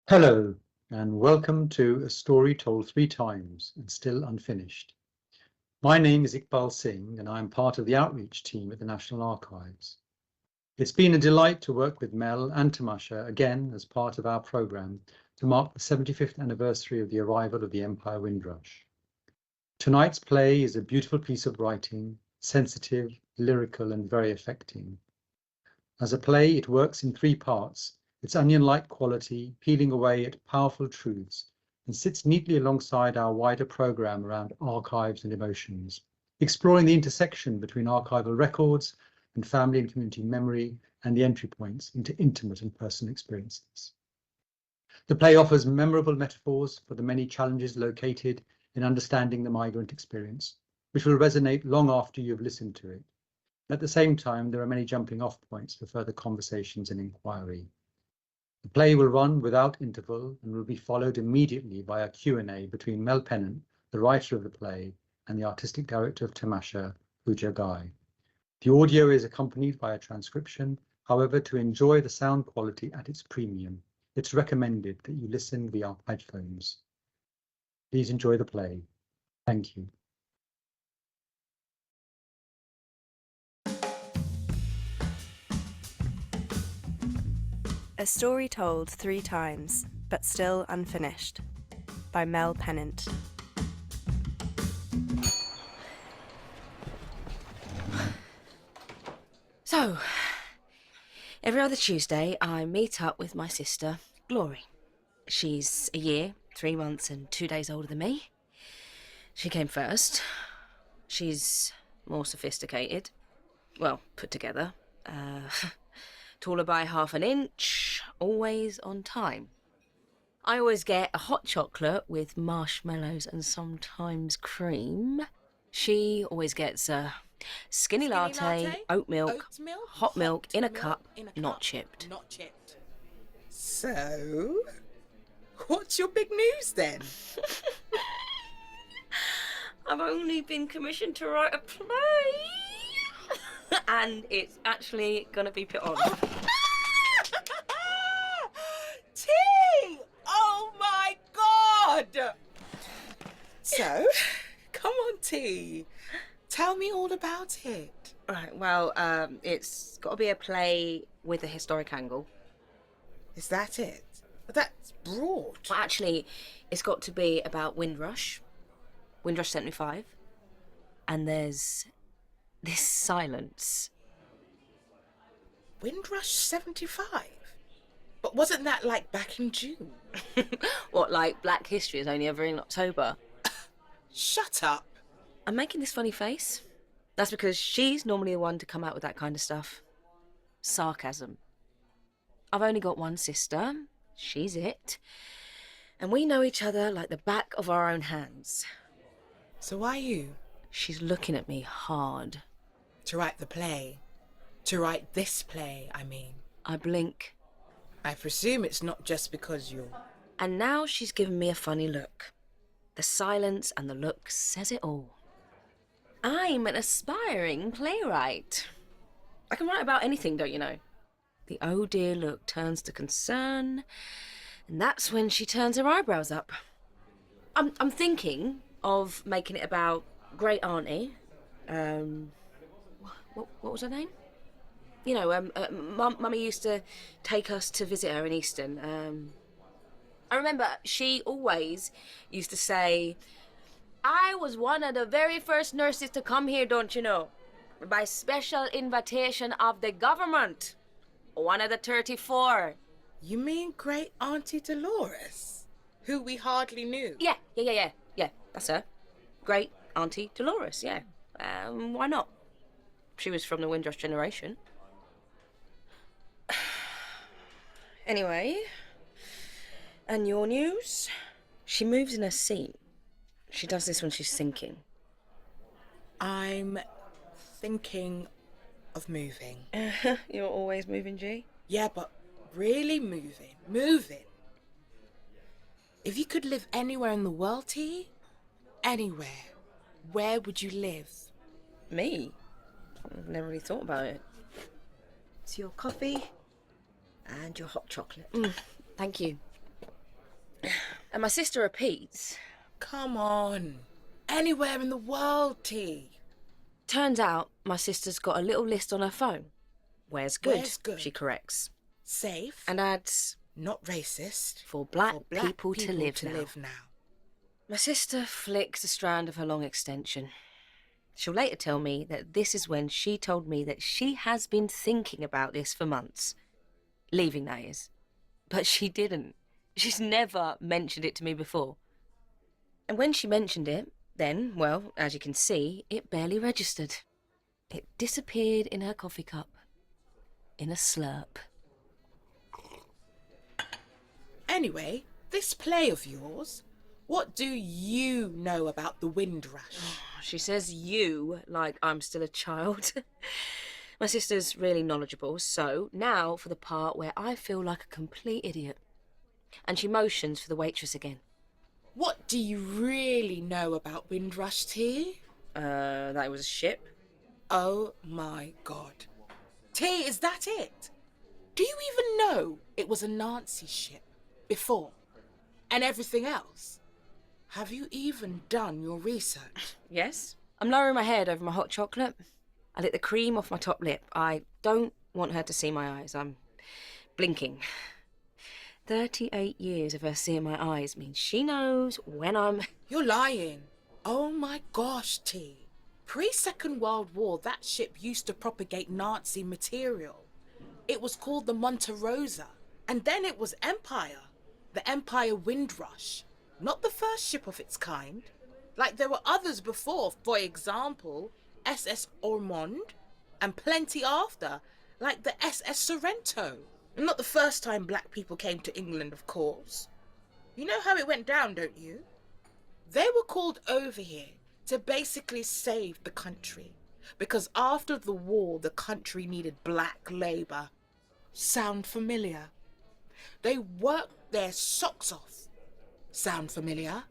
Hello, and welcome to A Story Told Three Times and Still Unfinished. My name is Iqbal Singh, and I'm part of the outreach team at the National Archives. It's been a delight to work with Mel and Tamasha again as part of our programme to mark the 75th anniversary of the arrival of the Empire Windrush. Tonight's play is a beautiful piece of writing, sensitive, lyrical, and very affecting. As a play, it works in three parts. Its onion-like quality, peeling away at powerful truths, and sits neatly alongside our wider programme around archives and emotions, exploring the intersection between archival records and family and community memory and the entry points into intimate and personal experiences. The play offers memorable metaphors for the many challenges located in understanding the migrant experience, which will resonate long after you've listened to it. At the same time, there are many jumping off points for further conversations and inquiry. The play will run without interval and will be followed immediately by a Q&A between Mel Pennant, the writer of the play, and the artistic director of Tamasha, Pooja Gai. The audio is accompanied by a transcription. However, to enjoy the sound quality at its premium, it's recommended that you listen via headphones. Please enjoy the play. Thank you. A Story Told Three Times, but Still Unfinished, by Mel Pennant. So, every other Tuesday I meet up with my sister, Glory. She's a year, 3 months and 2 days older than me. She came first. She's more sophisticated. Well, put together. Taller by half an inch, always on time. I always get a hot chocolate with marshmallows and sometimes cream. She always gets a skinny latte, oat milk, hot milk in a cup, not chipped. So, what's your big news then? I've only been commissioned to write a play. And it's actually going to be put on. T! Oh my God! So, come on, T. Tell me all about it. Right, well, it's got to be a play with a historic angle. Is that it? That's broad. Well, actually, it's got to be about Windrush 75. And there's this silence. Windrush 75? But wasn't that like back in June? What, like Black History is only ever in October? Shut up. I'm making this funny face. That's because she's normally the one to come out with that kind of stuff. Sarcasm. I've only got one sister. She's it. And we know each other like the back of our own hands. So why you? She's looking at me hard. To write the play. To write this play, I mean. I blink. I presume it's not just because you're... And now she's given me a funny look. The silence and the look says it all. I'm an aspiring playwright. I can write about anything, don't you know? The oh dear look turns to concern, and that's when she turns her eyebrows up. I'm thinking of making it about Great Auntie. What was her name? You know, Mummy used to take us to visit her in Easton. I remember she always used to say, I was one of the very first nurses to come here, don't you know? By special invitation of the government. One of the 34. You mean Great Auntie Dolores? Who we hardly knew? Yeah, that's her. Great Auntie Dolores, yeah. Why not? She was from the Windrush generation. Anyway, and your news? She moves in her seat. She does this when she's thinking. I'm thinking of moving. You're always moving, G? Yeah, but really moving. If you could live anywhere in the world, T, anywhere, where would you live? Me? I've never really thought about it. It's your coffee and your hot chocolate. Thank you. And my sister repeats. Come on. Anywhere in the world, T. Turns out my sister's got a little list on her phone. Where's good, Where's good? she corrects. Safe. And adds, not racist. for black people to live now. now. My sister flicks a strand of her long extension. She'll later tell me that this is when she told me that she has been thinking about this for months. Leaving, that is. But she didn't. She's never mentioned it to me before. And when she mentioned it, then, well, as you can see, it barely registered. It disappeared in her coffee cup. In a slurp. Anyway, this play of yours, what do you know about the Windrush? She says you like I'm still a child. My sister's really knowledgeable, so now for the part where I feel like a complete idiot. And she motions for the waitress again. What do you really know about Windrush, T? That it was a ship. Oh my God. T, is that it? Do you even know it was a Nazi ship before? And everything else? Have you even done your research? Yes. I'm lowering my head over my hot chocolate. I lick the cream off my top lip. I don't want her to see my eyes. I'm blinking. 38 years of her seeing my eyes means she knows when I'm... You're lying. Oh my gosh, T. Pre-Second World War, that ship used to propagate Nazi material. It was called the Monte Rosa. And then it was Empire. The Empire Windrush. Not the first ship of its kind. Like there were others before, for example, SS Ormond, and plenty after, like the SS Sorrento. Not the first time black people came to England, of course. You know how it went down, don't you? They were called over here to basically save the country, because after the war, the country needed black labour. Sound familiar? They worked their socks off. Sound familiar?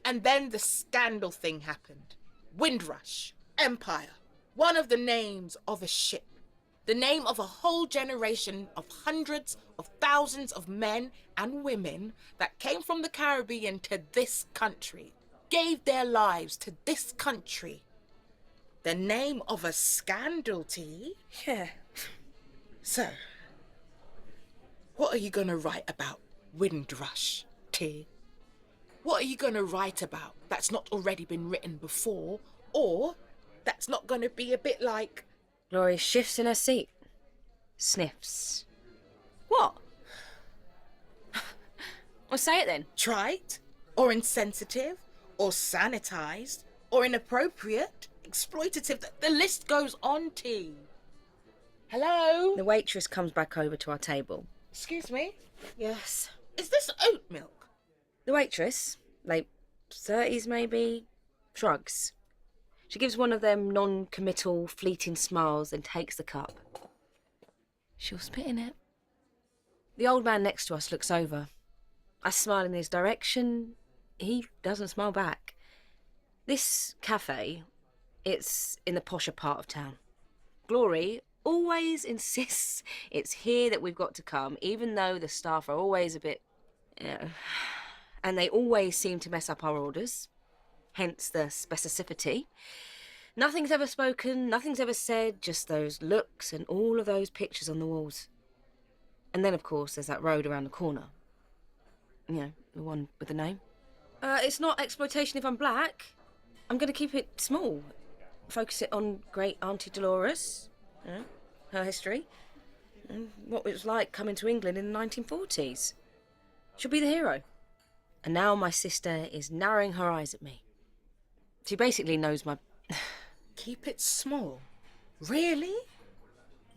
And then the scandal thing happened. Windrush, Empire, one of the names of a ship. The name of a whole generation of hundreds of thousands of men and women that came from the Caribbean to this country, gave their lives to this country. The name of a scandal, T? Yeah. So, what are you going to write about Windrush, T? What are you going to write about that's not already been written before, or that's not going to be a bit like... Laurie shifts in her seat. Sniffs. What? Well, say it then. trite, or insensitive, or sanitized, or inappropriate, exploitative. The list goes on, T. Hello? The waitress comes back over to our table. Excuse me? Yes. Is this oat milk? The waitress, late 30s maybe, shrugs. She gives one of them non-committal, fleeting smiles and takes the cup. She'll spit in it. The old man next to us looks over. I smile in his direction. He doesn't smile back. This cafe, it's in the posher part of town. Glory always insists it's here that we've got to come, even though the staff are always a bit... and they always seem to mess up our orders. Hence the specificity. Nothing's ever spoken, nothing's ever said, just those looks and all of those pictures on the walls. And then, of course, there's that road around the corner. You know, the one with the name. It's not exploitation if I'm black. I'm going to keep it small. Focus it on great Auntie Dolores, her history, and what it was like coming to England in the 1940s. She'll be the hero. And now my sister is narrowing her eyes at me. She basically knows my... Keep it small? Really?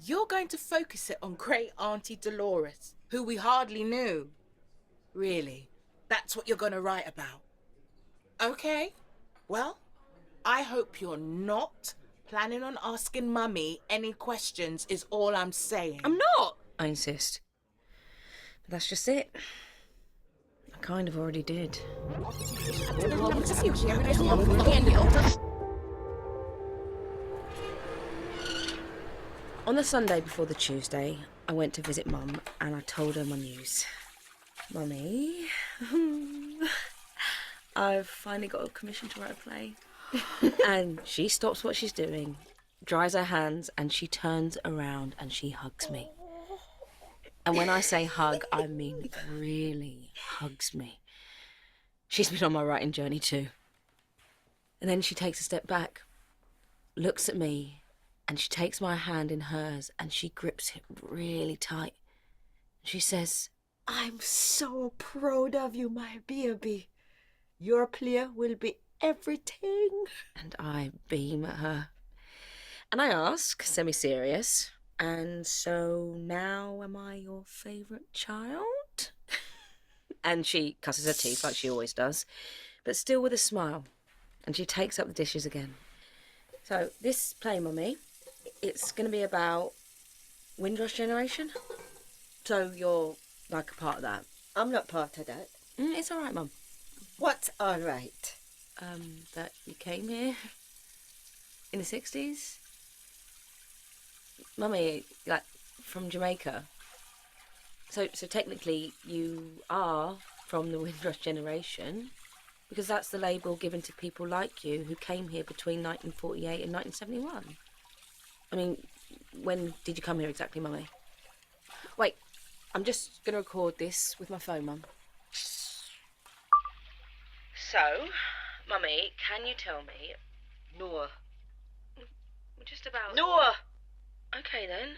You're going to focus it on great Auntie Dolores, who we hardly knew. Really? That's what you're going to write about? Okay. Well, I hope you're not planning on asking Mummy any questions is all I'm saying. I'm not, I insist. But that's just it. I kind of already did. On the Sunday before the Tuesday, I went to visit Mum and I told her my news. Mummy, I've finally got a commission to write a play. And she stops what she's doing, dries her hands, and she turns around and she hugs me. And when I say hug, I mean really hugs me. She's been on my writing journey too. And then she takes a step back, looks at me, and she takes my hand in hers and she grips it really tight. She says, I'm so proud of you, my baby. Your play will be everything. and I beam at her. And I ask, semi-serious, and so now am I your favourite child? And she cusses her teeth like she always does, but still with a smile. And she takes up the dishes again. So this play, Mummy, it's going to be about Windrush generation. So you're like a part of that. I'm not part of that. It's all right, Mum. What's all right? That you came here in the 60s. Mummy, like, from Jamaica. So technically you are from the Windrush generation, because that's the label given to people like you who came here between 1948 and 1971. I mean, when did you come here exactly, Mummy? Wait, I'm just going to record this with my phone, Mum. So, Mummy, can you tell me... No. Just about... No! Okay, then.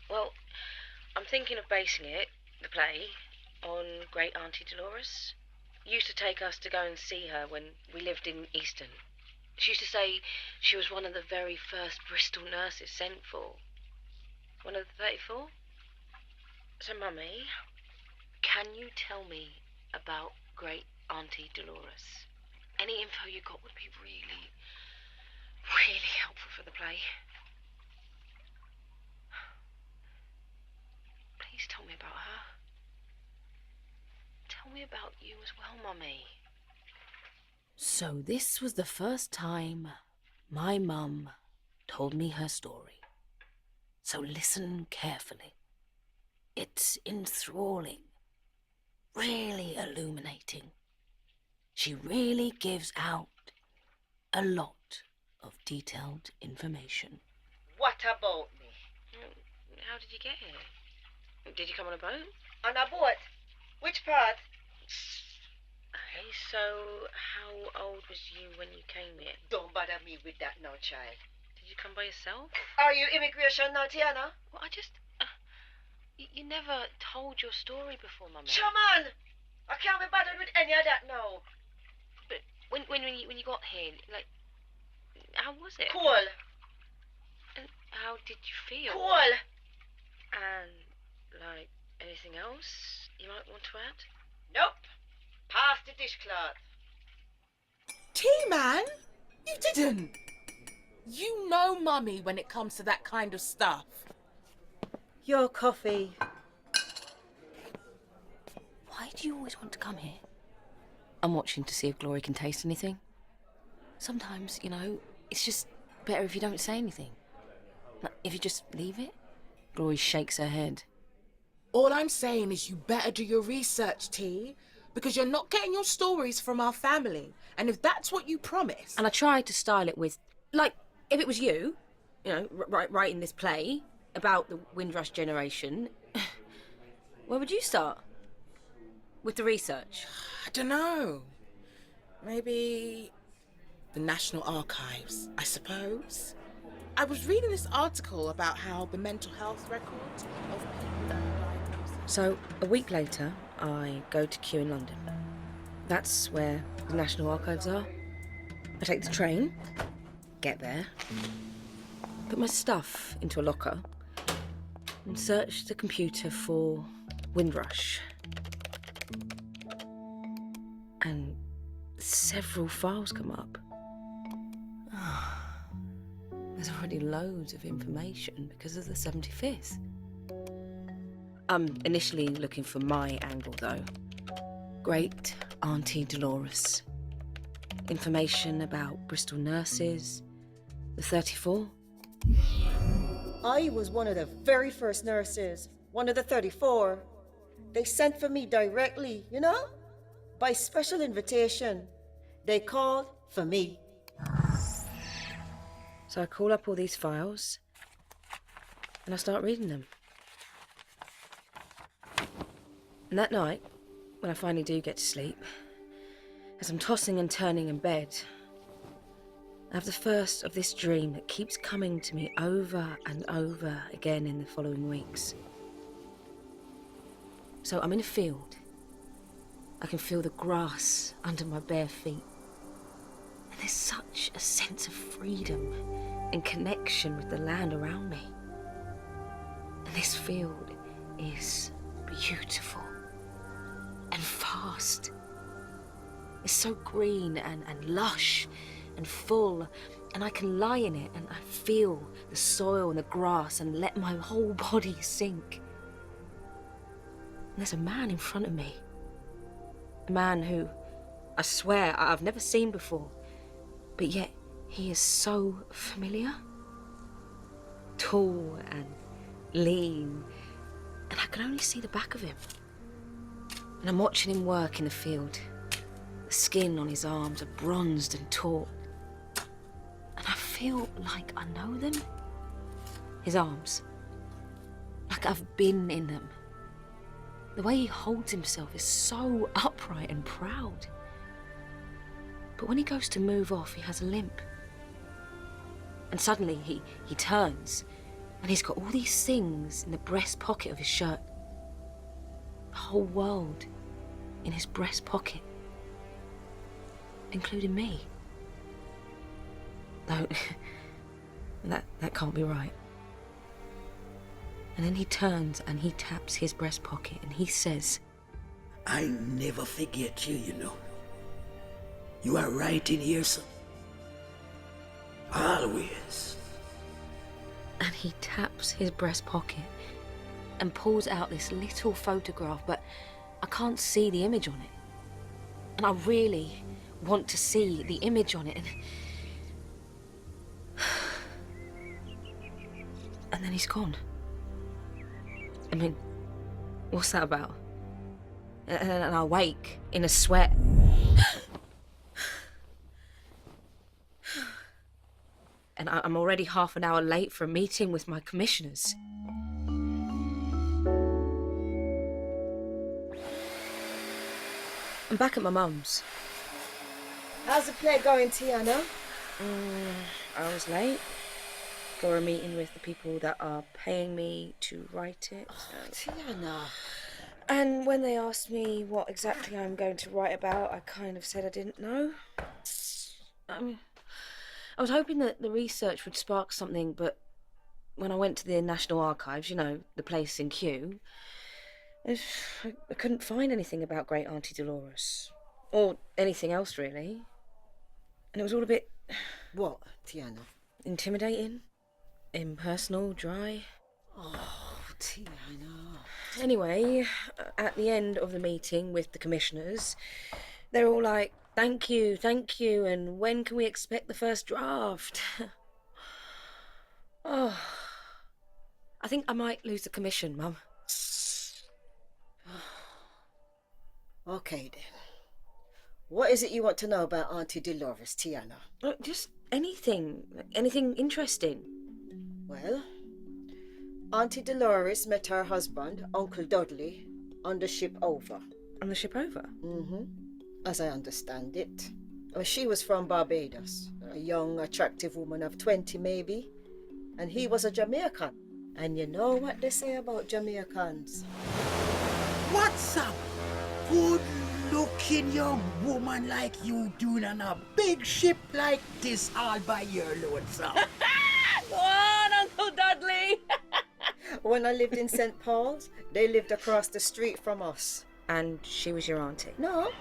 Well, I'm thinking of basing it, the play, on Great Auntie Dolores. Used to take us to go and see her when we lived in Easton. She used to say she was one of the very first Bristol nurses sent for. One of the 34? So, Mummy, can you tell me about Great Auntie Dolores? Any info you got would be really, really helpful for the play. Please tell me about her. Tell me about you as well, Mummy. So this was the first time my mum told me her story. So listen carefully. It's enthralling, really illuminating. She really gives out a lot of detailed information. What about me? How did you get here? Did you come on a boat? On a boat? Which part? Okay, so how old was you when you came here? Don't bother me with that now, child. Did you come by yourself? Are you immigration now, Tiana? Well, I just... you never told your story before, Mummy. Shaman! I can't be bothered with any of that now. But when you got here, like, how was it? Cool. And how did you feel? Cool. And, like, anything else you might want to add? Nope. Pass the dishcloth. T-Man, you didn't. You know Mummy when it comes to that kind of stuff. Your coffee. Why do you always want to come here? I'm watching to see if Glory can taste anything. Sometimes, you know, it's just better if you don't say anything. Like, if you just leave it. Glory shakes her head. All I'm saying is you better do your research, T, because you're not getting your stories from our family. And if that's what you promise... And I tried to style it with, like, if it was you, you know, writing this play about the Windrush generation, where would you start? With the research? I don't know. Maybe the National Archives, I suppose. I was reading this article about how the mental health records of people that are diagnosed... So, a week later, I go to Kew in London. That's where the National Archives are. I take the train, get there, put my stuff into a locker, and search the computer for Windrush. And several files come up. There's already loads of information because of the 75th. I'm initially looking for my angle, though. Great Auntie Dolores. Information about Bristol nurses, the 34. I was one of the very first nurses, one of the 34. They sent for me directly, you know? By special invitation. They called for me. So I call up all these files and I start reading them. And that night, when I finally do get to sleep, as I'm tossing and turning in bed, I have the first of this dream that keeps coming to me over and over again in the following weeks. So I'm in a field. I can feel the grass under my bare feet. And there's such a sense of freedom and connection with the land around me. And this field is beautiful and vast. It's so green and lush and full, and I can lie in it and I feel the soil and the grass and let my whole body sink. And there's a man in front of me. A man who, I swear, I've never seen before, but yet he is so familiar. Tall and lean, and I can only see the back of him. And I'm watching him work in the field. The skin on his arms are bronzed and taut. And I feel like I know them. His arms. Like I've been in them. The way he holds himself is so upright and proud. But when he goes to move off, he has a limp. And suddenly he turns, and he's got all these things in the breast pocket of his shirt. The whole world in his breast pocket. Including me. No, that can't be right. And then he turns and he taps his breast pocket and he says, I never forget you, you know. You are right in here, son. Always. And he taps his breast pocket and pulls out this little photograph, but I can't see the image on it. And I really want to see the image on it. And then he's gone. I mean, what's that about? And I wake in a sweat. And I'm already half an hour late for a meeting with my commissioners. I'm back at my mum's. How's the play going, Tiana? I was late for a meeting with the people that are paying me to write it. Tiana. And when they asked me what exactly I'm going to write about, I kind of said I didn't know. I was hoping that the research would spark something, but when I went to the National Archives, you know, the place in Kew, I couldn't find anything about Great Auntie Dolores. Or anything else, really. And it was all a bit... What, Tiana? Intimidating, impersonal, dry. Oh, Tiana. Anyway, at the end of the meeting with the commissioners, they're all like, thank you, and when can we expect the first draft? Oh, I think I might lose the commission, Mum. Okay, then. What is it you want to know about Auntie Dolores, Tiana? Just anything interesting. Well, Auntie Dolores met her husband, Uncle Dudley, on the ship Over. On the ship Over? Mm-hmm. As I understand it. She was from Barbados, a young, attractive woman of 20 maybe, and he was a Jamaican. And you know what they say about Jamaicans? What's up? Good-looking young woman like you doing on a big ship like this all by your lonesome. Go on, Uncle Dudley! When I lived in St. Paul's, they lived across the street from us. And she was your auntie? No,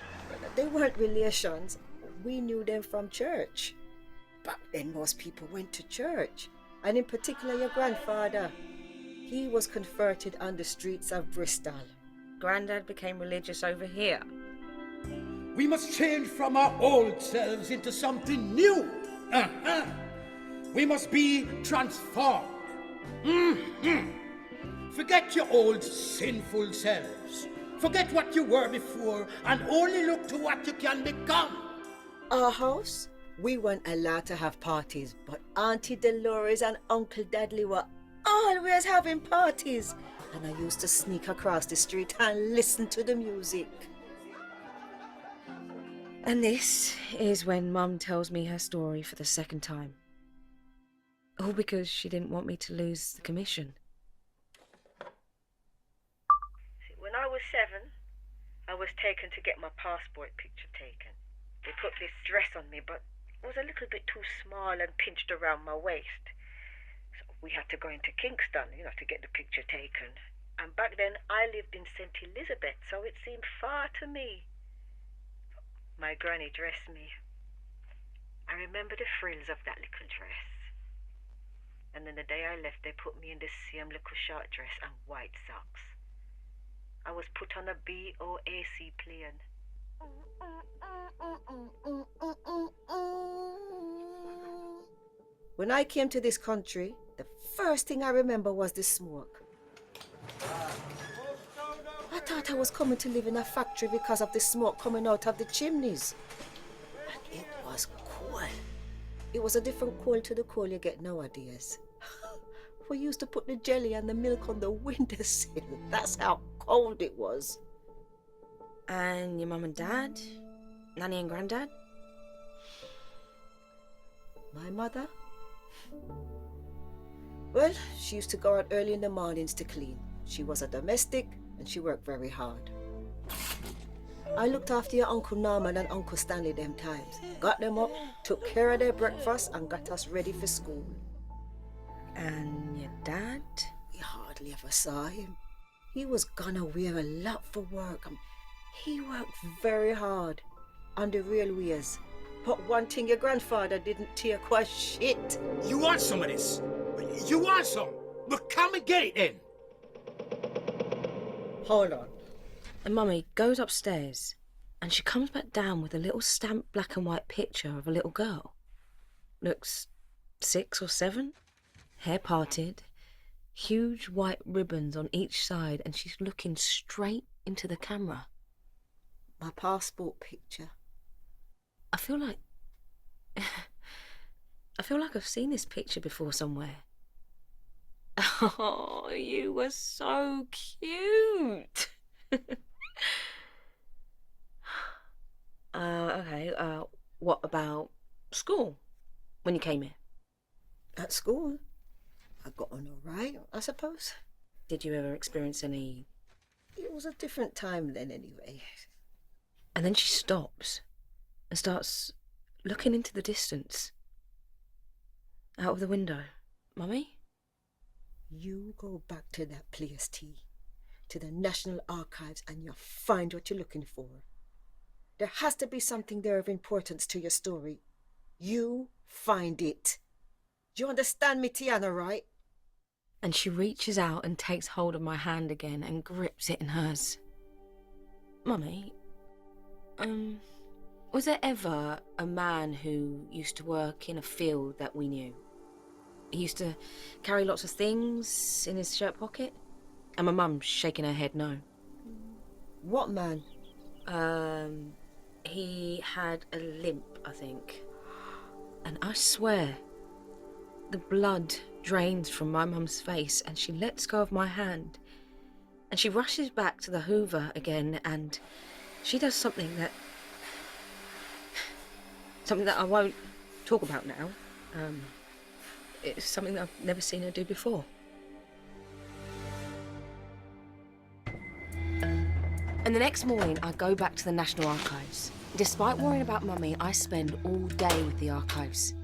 they weren't relations. We knew them from church. Back then, most people went to church. And in particular, your grandfather. He was converted on the streets of Bristol. Grandad became religious over here. We must change from our old selves into something new. We must be transformed. Forget your old sinful selves. Forget what you were before and only look to what you can become. Our house, we weren't allowed to have parties, but Auntie Dolores and Uncle Dudley were always having parties. And I used to sneak across the street and listen to the music. And this is when Mum tells me her story for the second time. All because she didn't want me to lose the commission. When I was 7, I was taken to get my passport picture taken. They put this dress on me, but it was a little bit too small and pinched around my waist. So we had to go into Kingston, to get the picture taken. And back then I lived in St. Elizabeth, so it seemed far to me. My granny dressed me. I remember the frills of that little dress. And then the day I left, they put me in this same little short dress and white socks. I was put on a BOAC plane. When I came to this country, the first thing I remember was the smoke. I thought I was coming to live in a factory because of the smoke coming out of the chimneys. And it was cool. It was a different cold to the cold you get nowadays. We used to put the jelly and the milk on the windowsill. That's how cold it was. And your mum and dad? Nanny and granddad? My mother? Well, she used to go out early in the mornings to clean. She was a domestic and she worked very hard. I looked after your Uncle Norman and Uncle Stanley them times. Got them up, took care of their breakfast and got us ready for school. And your dad? We hardly ever saw him. He was gone away a lot for work. He worked very hard on the railways. But one thing your grandfather didn't take was shit. You want some of this? You want some? But come and get it then. Hold on. And Mummy goes upstairs and she comes back down with a little stamped black and white picture of a little girl. Looks 6 or 7, hair parted, huge white ribbons on each side, and she's looking straight into the camera. My passport picture. I feel like I've seen this picture before somewhere. Oh, you were so cute. Okay, what about school when you came here? At school, I got on all right, I suppose. Did you ever experience any... It was a different time then anyway. And then she stops and starts looking into the distance. Out of the window. Mummy? You go back to that place, T. To the National Archives and you'll find what you're looking for. There has to be something there of importance to your story. You find it. Do you understand me, Tiana, right? And she reaches out and takes hold of my hand again and grips it in hers. Mummy, was there ever a man who used to work in a field that we knew? He used to carry lots of things in his shirt pocket? And my mum's shaking her head no. What man? He had a limp, I think. And I swear, the blood drains from my mum's face and she lets go of my hand. And she rushes back to the Hoover again and she does something that I won't talk about now. It's something that I've never seen her do before. And the next morning, I go back to the National Archives. Despite worrying about Mummy, I spend all day with the archives.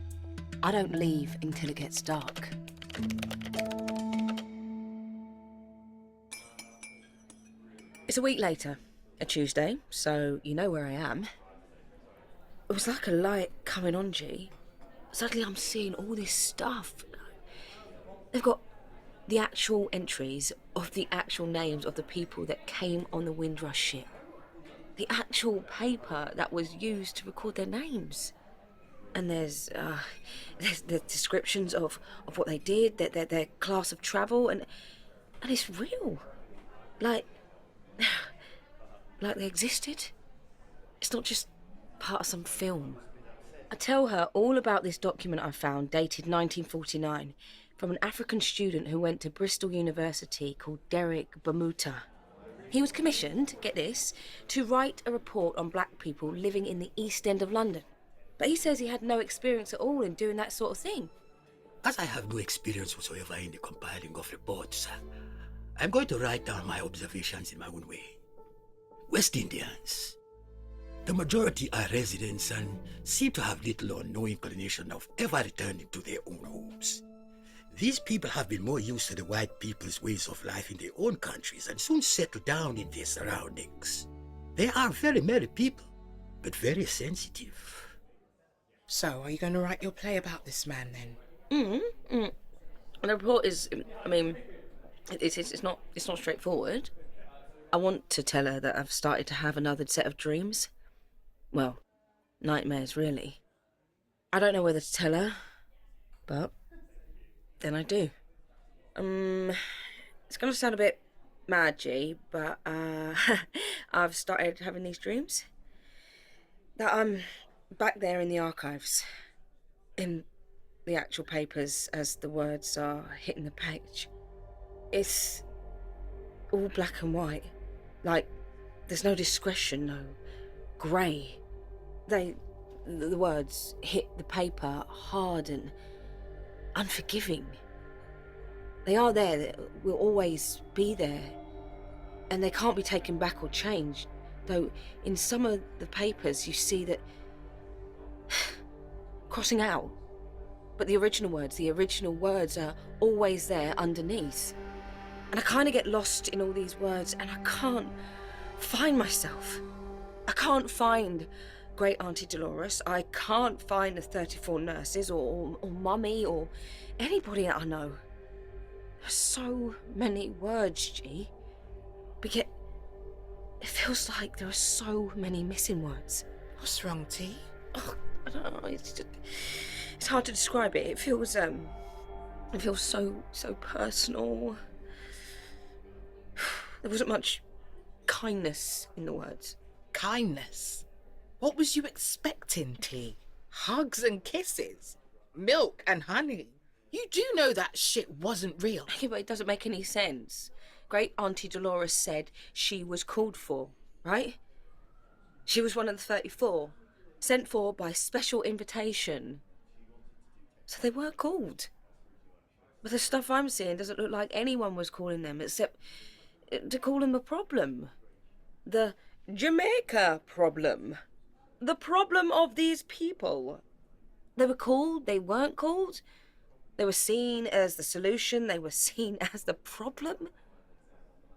I don't leave until it gets dark. It's a week later, a Tuesday, so you know where I am. It was like a light coming on, G. Suddenly I'm seeing all this stuff. They've got the actual entries of the actual names of the people that came on the Windrush ship. The actual paper that was used to record their names. And there's the descriptions of what they did, their class of travel, and it's real. Like, like they existed. It's not just part of some film. I tell her all about this document I found, dated 1949, from an African student who went to Bristol University called Derek Bamuta. He was commissioned, get this, to write a report on black people living in the East End of London. But he says he had no experience at all in doing that sort of thing. As I have no experience whatsoever in the compiling of reports, I'm going to write down my observations in my own way. West Indians. The majority are residents and seem to have little or no inclination of ever returning to their own homes. These people have been more used to the white people's ways of life in their own countries and soon settle down in their surroundings. They are very merry people, but very sensitive. So, are you going to write your play about this man then? The report is, I mean, it's not straightforward. I want to tell her that I've started to have another set of dreams. Well, nightmares, really. I don't know whether to tell her, but then I do. It's going to sound a bit mad-y, but I've started having these dreams. That I'm back there in the archives, in the actual papers as the words are hitting the page. It's all black and white. Like, there's no discretion, no grey. The words hit the paper hard and unforgiving. They are there, they will always be there, and they can't be taken back or changed. Though in some of the papers you see that crossing out, but the original words are always there underneath. And I kind of get lost in all these words, and I can't find myself. I can't find Great Auntie Dolores. I can't find the 34 nurses or Mummy or anybody that I know. There's so many words, G. But yet, it feels like there are so many missing words. What's wrong, T? Oh, I don't know. It's hard to describe it. It feels so personal. There wasn't much kindness in the words. Kindness? What was you expecting, T? Hugs and kisses? Milk and honey? You do know that shit wasn't real. Yeah, but it doesn't make any sense. Great Auntie Dolores said she was called for, right? She was one of the 34, sent for by special invitation. So they were called. But the stuff I'm seeing doesn't look like anyone was calling them, except to call them a problem. The Jamaica problem. The problem of these people. They were called, they weren't called. They were seen as the solution, they were seen as the problem.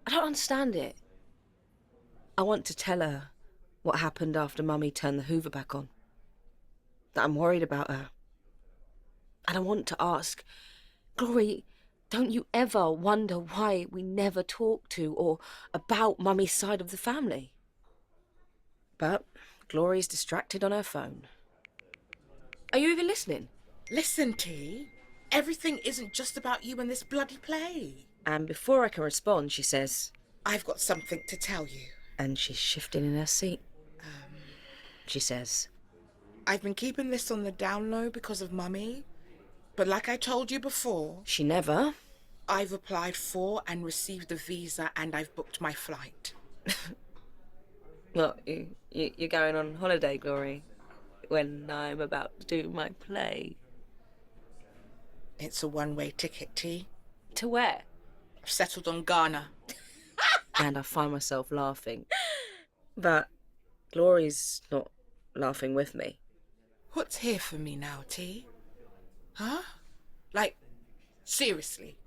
I don't understand it. I want to tell her what happened after Mummy turned the Hoover back on. That I'm worried about her. And I want to ask, Glory, don't you ever wonder why we never talk to or about Mummy's side of the family? But Glory's distracted on her phone. Are you even listening? Listen, T. Everything isn't just about you and this bloody play. And before I can respond, she says, I've got something to tell you. And she's shifting in her seat. She says, I've been keeping this on the down low because of Mummy. But like I told you before... She never. I've applied for and received the visa and I've booked my flight. What, you're going on holiday, Glory? When I'm about to do my play? It's a one-way ticket, T. To where? I've settled on Ghana. And I find myself laughing. But Glory's not laughing with me. What's here for me now, T? Huh? Like, seriously.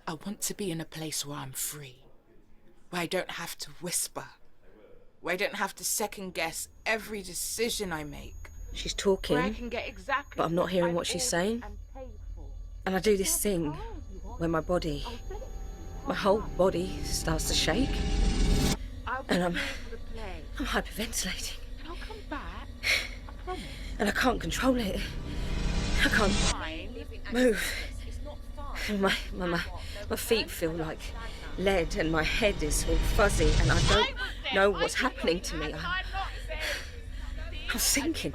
I want to be in a place where I'm free. Where I don't have to whisper. Where I don't have to second-guess every decision I make. She's talking, where I can get exactly but I'm not hearing what she's saying. And I do this thing where my whole body starts to shake. And I'm hyperventilating. I'll come back. I promise. And I can't control it. I can't move. My feet feel like lead and my head is all fuzzy and I don't know what's happening to me. I'm sinking.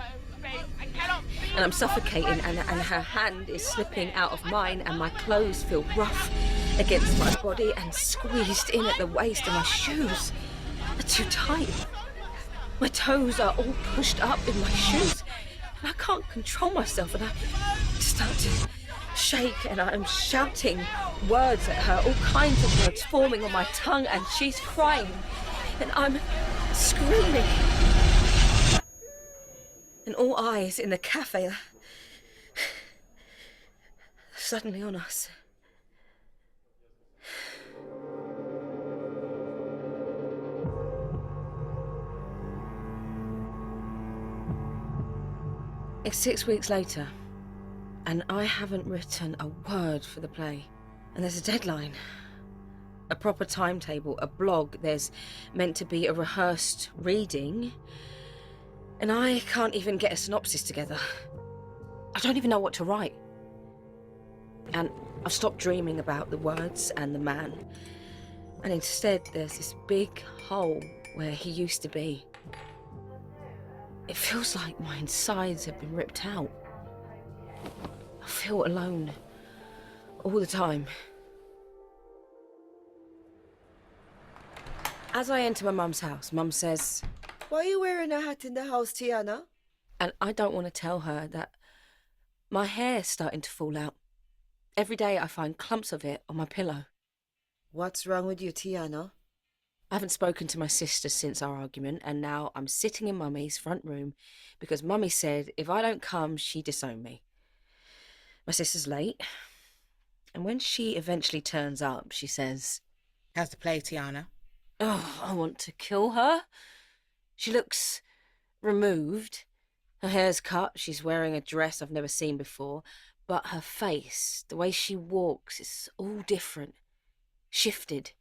And I'm suffocating and her hand is slipping out of mine and my clothes feel rough against my body and squeezed in at the waist and my shoes are too tight. My toes are all pushed up in my shoes and I can't control myself and I start to shake and I'm shouting words at her, all kinds of words forming on my tongue and she's crying and I'm screaming. And all eyes in the cafe are suddenly on us. It's 6 weeks later, and I haven't written a word for the play. And there's a deadline, a proper timetable, a blog, there's meant to be a rehearsed reading, and I can't even get a synopsis together. I don't even know what to write. And I've stopped dreaming about the words and the man, and instead there's this big hole where he used to be. It feels like my insides have been ripped out. I feel alone all the time. As I enter my mum's house, Mum says, "Why are you wearing a hat in the house, Tiana?" and I don't want to tell her that my hair's starting to fall out. Every day I find clumps of it on my pillow. "What's wrong with you, Tiana?" I haven't spoken to my sister since our argument, and now I'm sitting in Mummy's front room because Mummy said if I don't come, she'd disown me. My sister's late, and when she eventually turns up, she says, How's the play, Tiana? "Oh, I want to kill her." She looks removed. Her hair's cut, she's wearing a dress I've never seen before, but her face, the way she walks, is all different, shifted.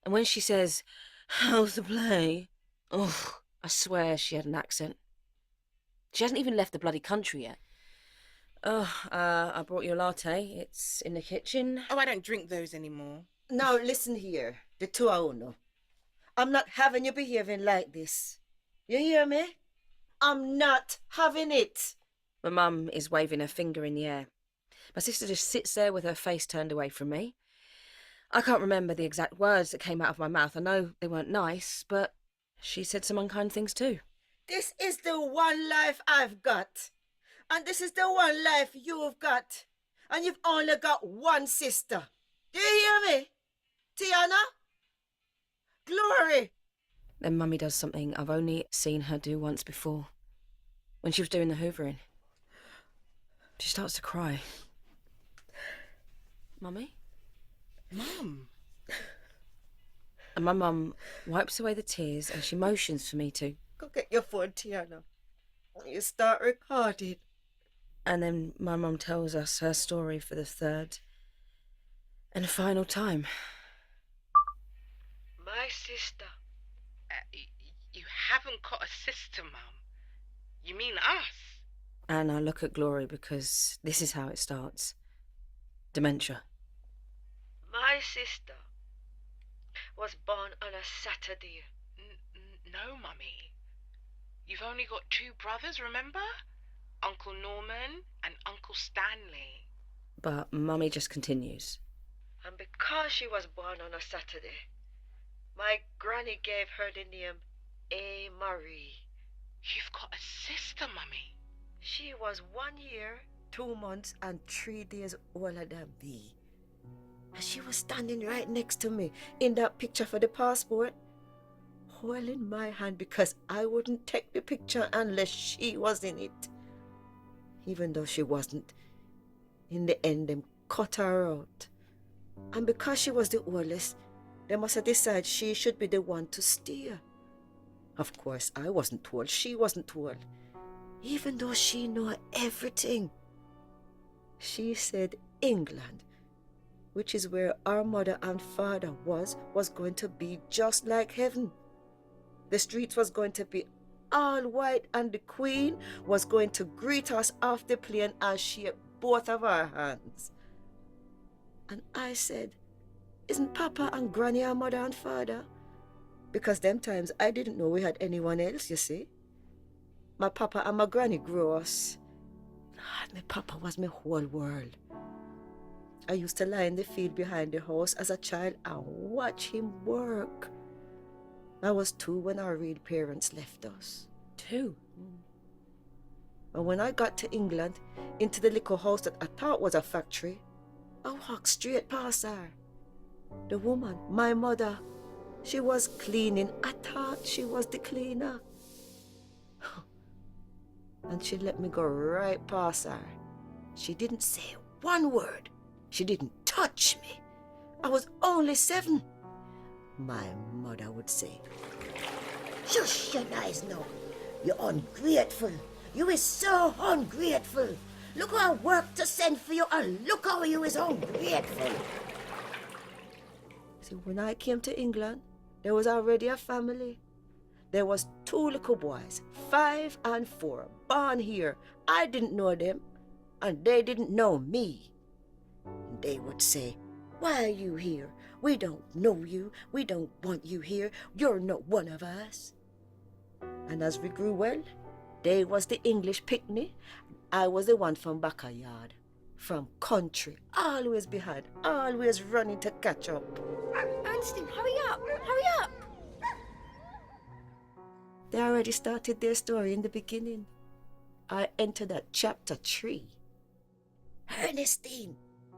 And when she says, "How's the play?" oh, I swear she had an accent. She hasn't even left the bloody country yet. I brought you a latte. It's in the kitchen. Oh, I don't drink those anymore. Now listen here, the two of you. I'm not having you behaving like this. You hear me? I'm not having it. My mum is waving her finger in the air. My sister just sits there with her face turned away from me. I can't remember the exact words that came out of my mouth. I know they weren't nice, but she said some unkind things too. This is the one life I've got. And this is the one life you've got. And you've only got one sister. Do you hear me? Tiana? Glory! Then Mummy does something I've only seen her do once before. When she was doing the hoovering. She starts to cry. Mummy? Mum. And my mum wipes away the tears and she motions for me to. Go get your phone, Tiana. You start recording. And then my mum tells us her story for the third and final time. My sister. You haven't got a sister, Mum. You mean us? And I look at Glory because this is how it starts. Dementia. My sister was born on a Saturday. No, Mummy. You've only got two brothers, remember? Uncle Norman and Uncle Stanley. But Mummy just continues. And because she was born on a Saturday, my granny gave her the name A. Marie. You've got a sister, Mummy. She was 1 year, 2 months, and 3 days older than me. And she was standing right next to me in that picture for the passport, holding my hand because I wouldn't take the picture unless she was in it. Even though she wasn't. In the end, them cut her out. And because she was the oldest, they must have decided she should be the one to steer. Of course, I wasn't told. She wasn't told. Even though she knew everything. She said England, which is where our mother and father was going to be just like heaven. The streets was going to be all white and the Queen was going to greet us off the plane and shake both of our hands. And I said, Isn't Papa and Granny our mother and father? Because them times I didn't know we had anyone else, you see. My Papa and my Granny grew us. My Papa was my whole world. I used to lie in the field behind the house as a child and watch him work. I was 2 when our real parents left us. 2? And when I got to England, into the little house that I thought was a factory, I walked straight past her. The woman, my mother, she was cleaning. I thought she was the cleaner. And she let me go right past her. She didn't say one word. She didn't touch me. I was only 7. My mother would say, "Shush your eyes now. You're ungrateful. You is so ungrateful. Look how I work to send for you, and look how you is ungrateful." See, when I came to England, there was already a family. There was 2 little boys, 5 and 4, born here. I didn't know them, and they didn't know me. And they would say, "Why are you here? We don't know you. We don't want you here. You're not one of us." And as we grew well, they was the English picnic. I was the one from backyard, from country, always behind, always running to catch up. Ernestine, hurry up! Hurry up! They already started their story in the beginning. I entered at chapter 3. "Ernestine,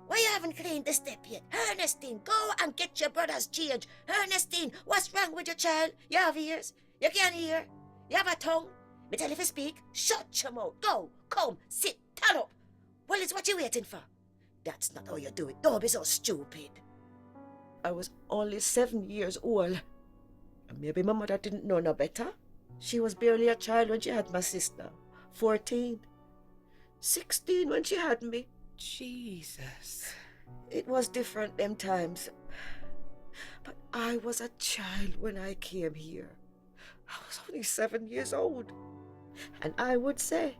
why you haven't cleaned the step yet? Ernestine, go and get your brother's change. Ernestine, what's wrong with your child? You have ears? You can't hear? You have a tongue? Me tell you to speak. Shut your mouth. Go, come, sit, stand up. Well, it's what you waiting for. That's not how you do it. Don't be so stupid." I was only 7 years old. And maybe my mother didn't know no better. She was barely a child when she had my sister. 14. 16 when she had me. Jesus. It was different them times. But I was a child when I came here. I was only 7 years old. And I would say,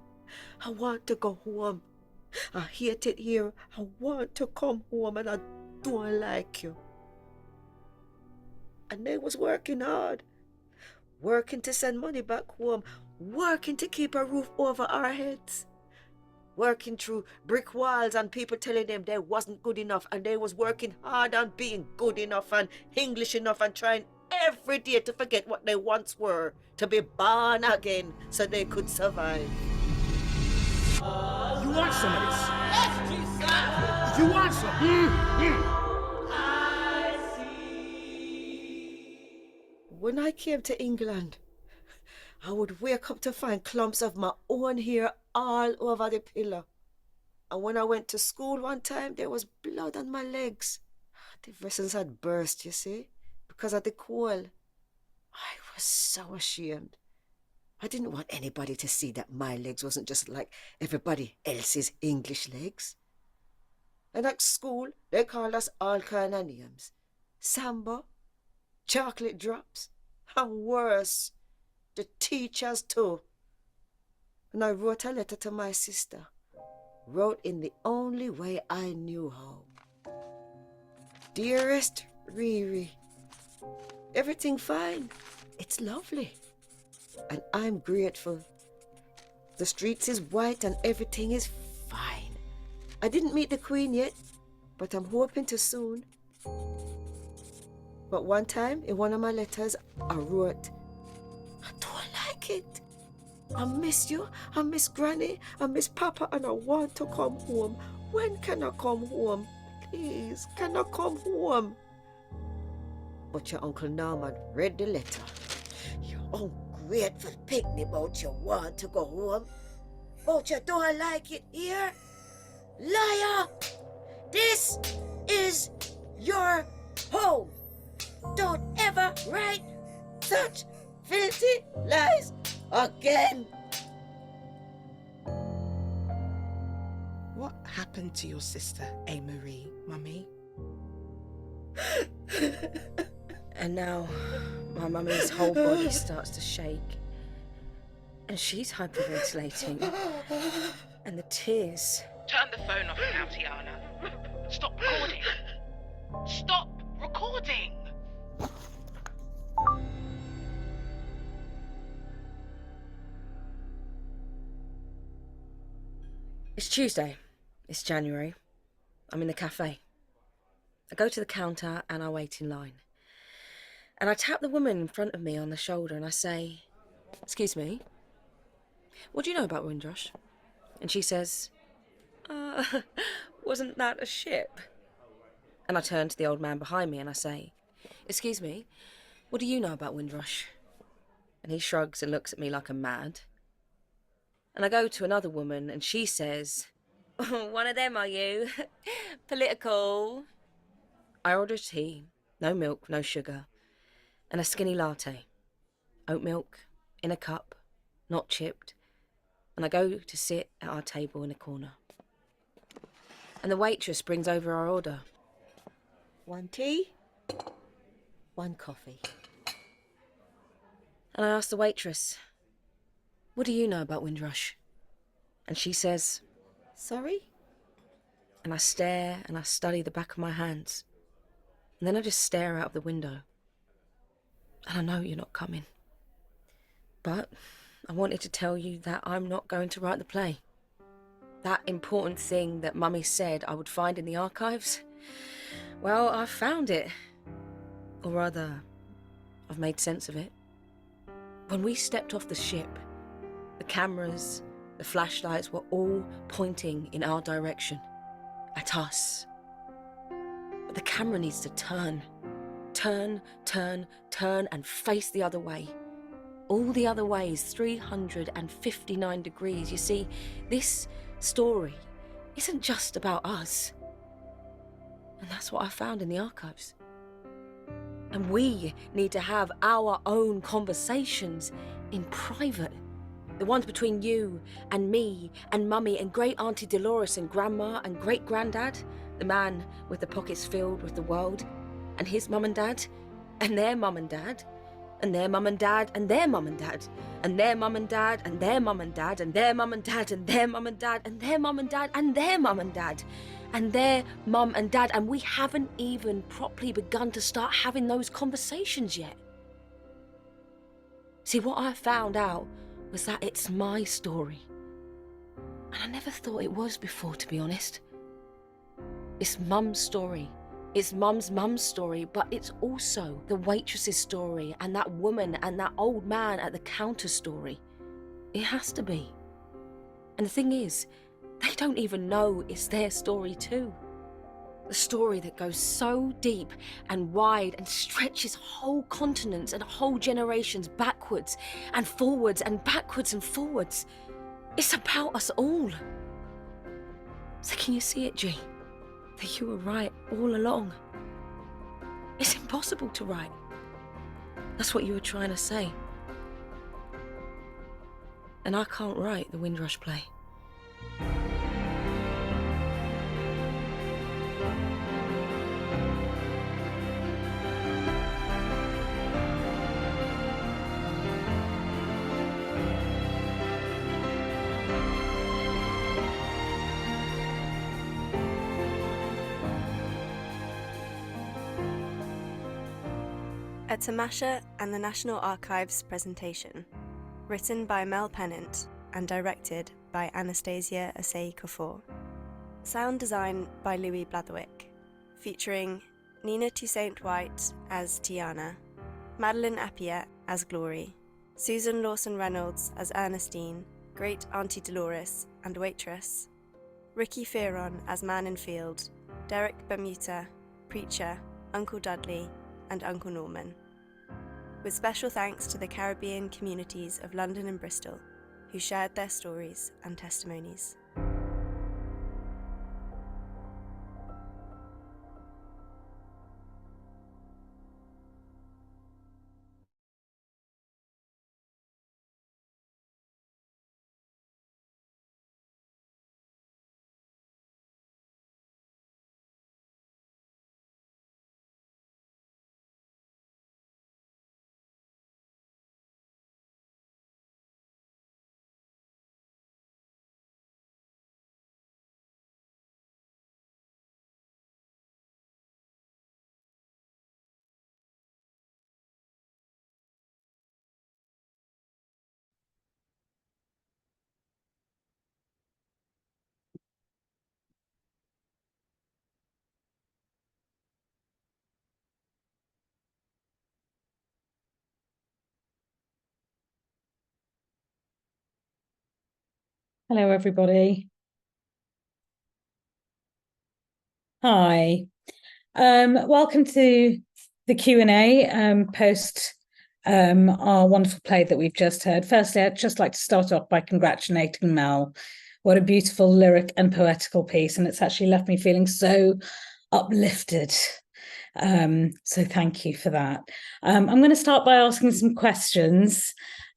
"I want to go home. I hate it here. I want to come home and I don't like you." And they was working hard. Working to send money back home. Working to keep a roof over our heads. Working through brick walls and people telling them they wasn't good enough, and they was working hard on being good enough and English enough and trying every day to forget what they once were, to be born again so they could survive. You want some of this? Yes, Jesus! You want some? When I came to England, I would wake up to find clumps of my own hair all over the pillow. And when I went to school one time, there was blood on my legs. The vessels had burst, you see, because of the cold. I was so ashamed. I didn't want anybody to see that my legs wasn't just like everybody else's English legs. And at school, they called us all kind of names. Samba, chocolate drops, and worse, the teachers too. And I wrote a letter to my sister. Wrote in the only way I knew how. "Dearest Riri, everything fine. It's lovely. And I'm grateful. The streets is white and everything is fine. I didn't meet the Queen yet, but I'm hoping to soon." But one time, in one of my letters, I wrote, "I don't like it. I miss you, I miss Granny, I miss Papa, and I want to come home. When can I come home? Please, can I come home?" But your Uncle Norman read the letter. "You ungrateful picnic about you want to go home. But you don't like it here? Liar! This is your home. Don't ever write such filthy lies again." What happened to your sister, Marie, Mummy? And now my mummy's whole body starts to shake. And she's hyperventilating. And the tears. Turn the phone off now, Tiana. Stop recording. Stop Recording! It's Tuesday. It's January. I'm in the cafe. I go to the counter and I wait in line. And I tap the woman in front of me on the shoulder and I say, "Excuse me, what do you know about Windrush?" And she says, "Wasn't that a ship?" And I turn to the old man behind me and I say, "Excuse me, what do you know about Windrush?" And he shrugs and looks at me like I'm mad. And I go to another woman and she says, "One of them, are you? Political." I order tea, no milk, no sugar, and a skinny latte. Oat milk, in a cup, not chipped. And I go to sit at our table in a corner. And the waitress brings over our order. 1 tea, 1 coffee. And I ask the waitress, "What do you know about Windrush?" And she says, Sorry? and I stare and I study the back of my hands. And then I just stare out of the window. And I know you're not coming. But I wanted to tell you that I'm not going to write the play. That important thing that Mummy said I would find in the archives, well, I've found it. Or rather, I've made sense of it. When we stepped off the ship, the cameras, the flashlights were all pointing in our direction, at us. But the camera needs to turn, and face the other way. All the other ways, 359 degrees. You see, this story isn't just about us. And that's what I found in the archives. And we need to have our own conversations in private. The ones between you and me and Mummy and Great Auntie Dolores and Grandma and Great Granddad, the man with the pockets filled with the world, and his mum and dad, and their mum and dad, and their mum and dad, and their mum and dad, and their mum and dad, and their mum and dad, and their mum and dad, and their mum and dad, and their mum and dad, and their mum and dad, and their mum and dad, and we haven't even properly begun to start having those conversations yet. See, what I found out was that it's my story. And I never thought it was before, to be honest. It's Mum's story. It's Mum's story, but it's also the waitress's story and that woman and that old man at the counter story. It has to be. And the thing is, they don't even know it's their story too. The story that goes so deep and wide and stretches whole continents and whole generations backwards and forwards and backwards and forwards. It's about us all. So can you see it, G? That you were right all along. It's impossible to write. That's what you were trying to say. And I can't write the Windrush play. A Tamasha and the National Archives presentation, written by Mel Pennant and directed by Anastasia Osei-Kuffour. Sound design by Louis Blatherwick, featuring Nina Toussaint-White as Tiana, Madeline Appiah as Glory, Susan Lawson-Reynolds as Ernestine, Great Auntie Dolores and Waitress, Ricky Fearon as Man in Field, Derek Bermuda, Preacher, Uncle Dudley, and Uncle Norman, with special thanks to the Caribbean communities of London and Bristol, who shared their stories and testimonies. Hello, everybody. Hi. Welcome to the Q&A post our wonderful play that we've just heard. Firstly, I'd just like to start off by congratulating Mel. What a beautiful lyric and poetical piece, and it's actually left me feeling so uplifted. So thank you for that. I'm going to start by asking some questions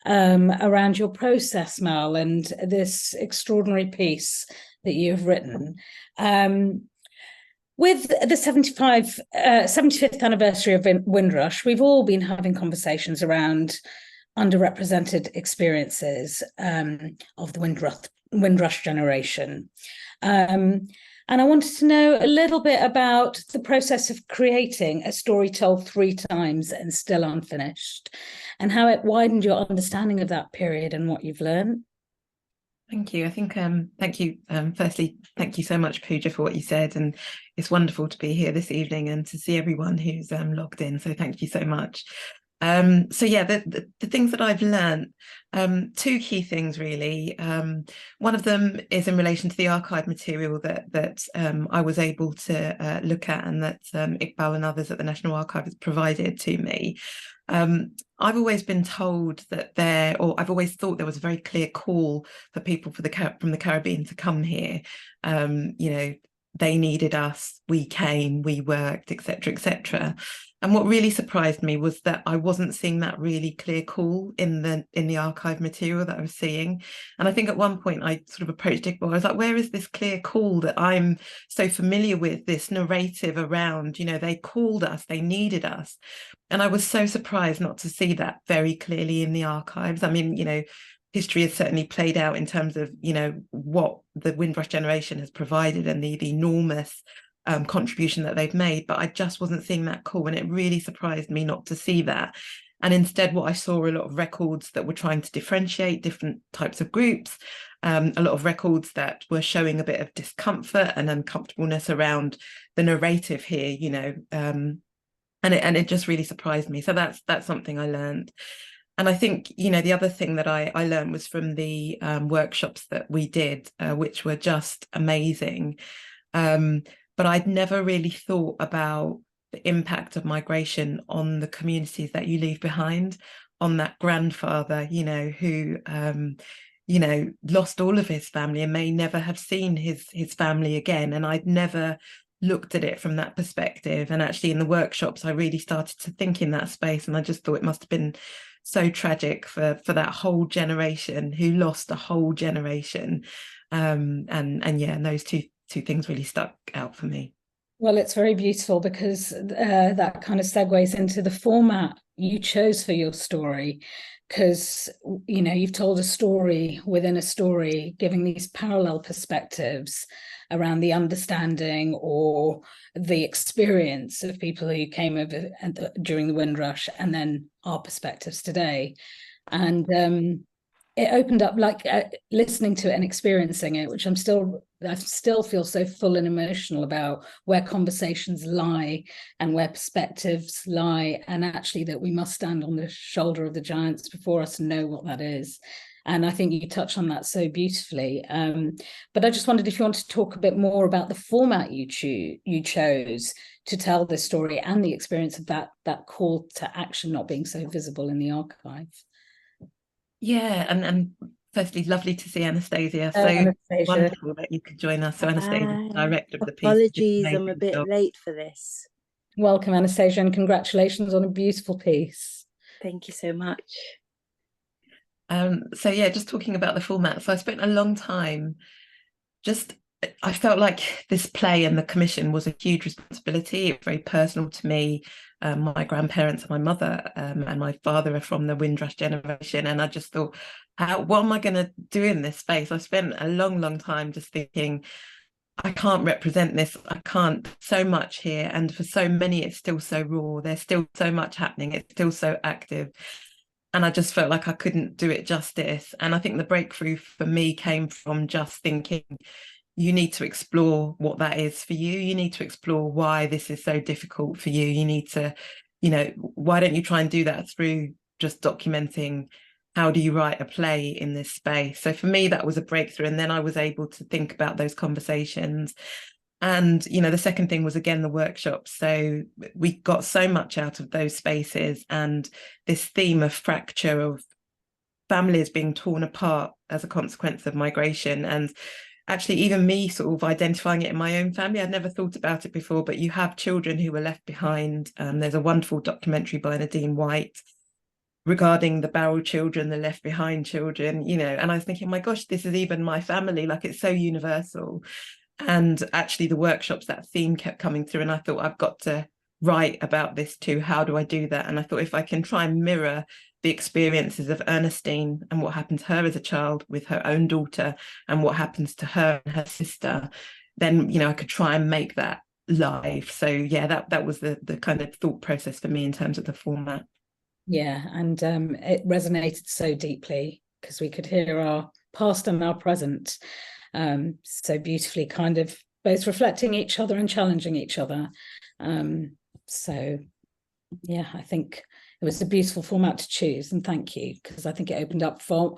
around your process, Mel, and this extraordinary piece that you've written. With the 75th anniversary of Windrush, we've all been having conversations around underrepresented experiences of the Windrush generation. And I wanted to know a little bit about the process of creating a story told 3 times and still unfinished, and how it widened your understanding of that period and what you've learned. Thank you. I think, thank you. Firstly, thank you so much, Pooja, for what you said. And it's wonderful to be here this evening and to see everyone who's logged in. So thank you so much. So yeah, the things that I've learned, 2 key things really. One of them is in relation to the archive material that I was able to look at, and that Iqbal and others at the National Archive has provided to me. I've always been told that I've always thought there was a very clear call for people from the Caribbean to come here. You know, they needed us, we came, we worked, etc., etc. And what really surprised me was that I wasn't seeing that really clear call in the archive material that I was seeing. And I think at one point I sort of approached Iqbal. I was like, where is this clear call that I'm so familiar with, this narrative around, you know, they called us, they needed us. And I was so surprised not to see that very clearly in the archives. I mean, you know, history has certainly played out in terms of, you know, what the Windrush generation has provided and the enormous contribution that they've made, but I just wasn't seeing that call, and it really surprised me not to see that. And instead what I saw were a lot of records that were trying to differentiate different types of groups, a lot of records that were showing a bit of discomfort and uncomfortableness around the narrative here, you know, and it just really surprised me. So that's something I learned. And I think, you know, the other thing that I learned was from the workshops that we did, which were just amazing. But I'd never really thought about the impact of migration on the communities that you leave behind, on that grandfather, you know, who, you know, lost all of his family and may never have seen his family again. And I'd never looked at it from that perspective. And actually in the workshops, I really started to think in that space. And I just thought it must have been so tragic for that whole generation who lost a whole generation. And yeah, and those two things really stuck out for me. Well, it's very beautiful because that kind of segues into the format you chose for your story, because, you know, you've told a story within a story, giving these parallel perspectives around the understanding or the experience of people who came over during the Windrush, and then our perspectives today. And it opened up, like listening to it and experiencing it, which I still feel so full and emotional about where conversations lie and where perspectives lie, and actually that we must stand on the shoulder of the giants before us and know what that is. And I think you touched on that so beautifully. But I just wondered if you want to talk a bit more about the format you chose to tell this story and the experience of that call to action not being so visible in the archive. Yeah, and firstly, lovely to see Anastasia. So Anastasia, wonderful that you could join us. So Anastasia, director of the piece. Apologies, I'm a bit late for this. Welcome, Anastasia, and congratulations on a beautiful piece. Thank you so much. So yeah, just talking about the format. So I spent a long time I felt like this play and the commission was a huge responsibility. It was very personal to me. My grandparents and my mother and my father are from the Windrush generation, and I just thought, what am I going to do in this space? I spent a long time just thinking, I can't represent this. I can't. So much here, and for so many, it's still so raw. There's still so much happening. It's still so active. And I just felt like I couldn't do it justice. And I think the breakthrough for me came from just thinking, you need to explore what that is for you. You need to explore why this is so difficult for you. You need to, you know, why don't you try and do that through just documenting how do you write a play in this space? So for me, that was a breakthrough. And then I was able to think about those conversations. And, you know, the second thing was, again, the workshops. So we got so much out of those spaces, and this theme of fracture, of families being torn apart as a consequence of migration. And actually, even me sort of identifying it in my own family, I'd never thought about it before, but you have children who were left behind. There's a wonderful documentary by Nadine White regarding the Barrel children, the left behind children, you know, and I was thinking, my gosh, this is even my family, like it's so universal. And actually the workshops, that theme kept coming through, and I thought, I've got to write about this too. How do I do that? And I thought, if I can try and mirror the experiences of Ernestine and what happened to her as a child with her own daughter, and what happens to her and her sister, then, you know, I could try and make that live. So yeah, that was the kind of thought process for me in terms of the format. Yeah, and it resonated so deeply because we could hear our past and our present so beautifully, kind of both reflecting each other and challenging each other. So yeah, I think it was a beautiful format to choose, and thank you, because I think it opened up far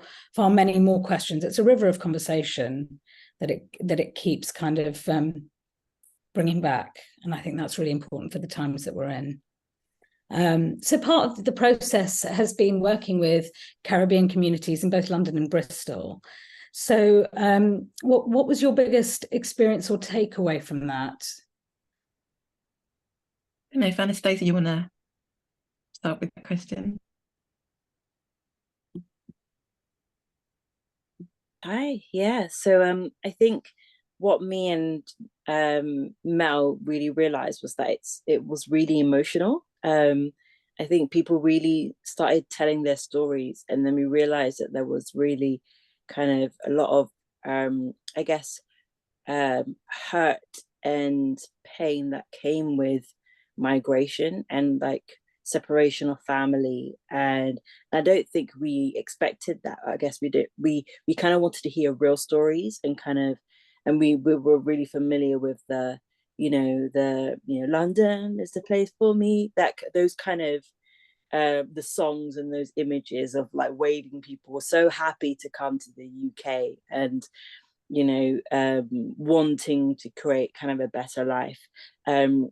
many more questions. It's a river of conversation that it keeps kind of bringing back, and I think that's really important for the times that we're in. So part of the process has been working with Caribbean communities in both London and Bristol. So what was your biggest experience or takeaway from that? I don't know if Anastasia, you want to start with that question? Hi, yeah. So I think what me and Mel really realized was that it was really emotional. I think people really started telling their stories, and then we realized that there was really kind of a lot of I guess hurt and pain that came with migration and like separation of family. And I don't think we expected that. I guess we did. We kind of wanted to hear real stories, and we were really familiar with the London is the place for me, that those kind of the songs and those images of like waving people were so happy to come to the UK, and wanting to create kind of a better life. And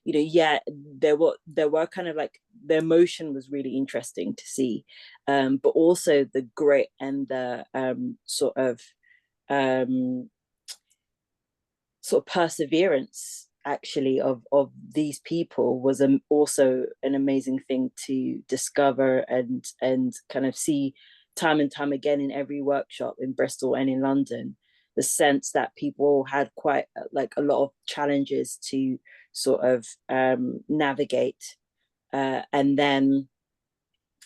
there were kind of like, the emotion was really interesting to see, but also the grit and the sort of perseverance actually of these people was also an amazing thing to discover and kind of see time and time again in every workshop in Bristol and in London. The sense that people had quite like a lot of challenges to sort of navigate, and then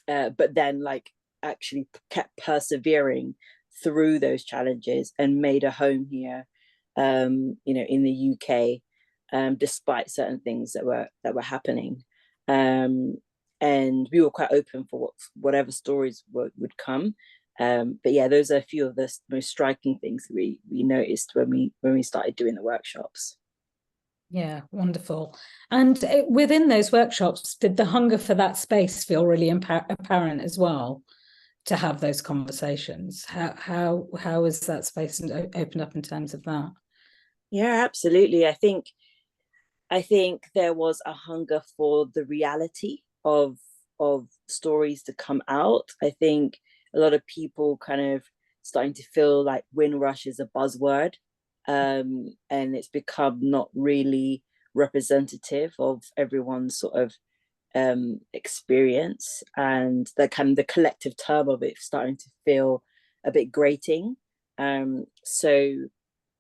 but then like actually kept persevering through those challenges and made a home here, in the UK, despite certain things that were happening. And we were quite open for whatever stories would come. But yeah, those are a few of the most striking things that we noticed when we started doing the workshops. Yeah, wonderful. And within those workshops, did the hunger for that space feel really apparent as well, to have those conversations? How was that space opened up in terms of that? Yeah, absolutely. I think there was a hunger for the reality of stories to come out. I think a lot of people kind of starting to feel like Windrush is a buzzword, and it's become not really representative of everyone's sort of experience, and the kind of the collective term of it starting to feel a bit grating. So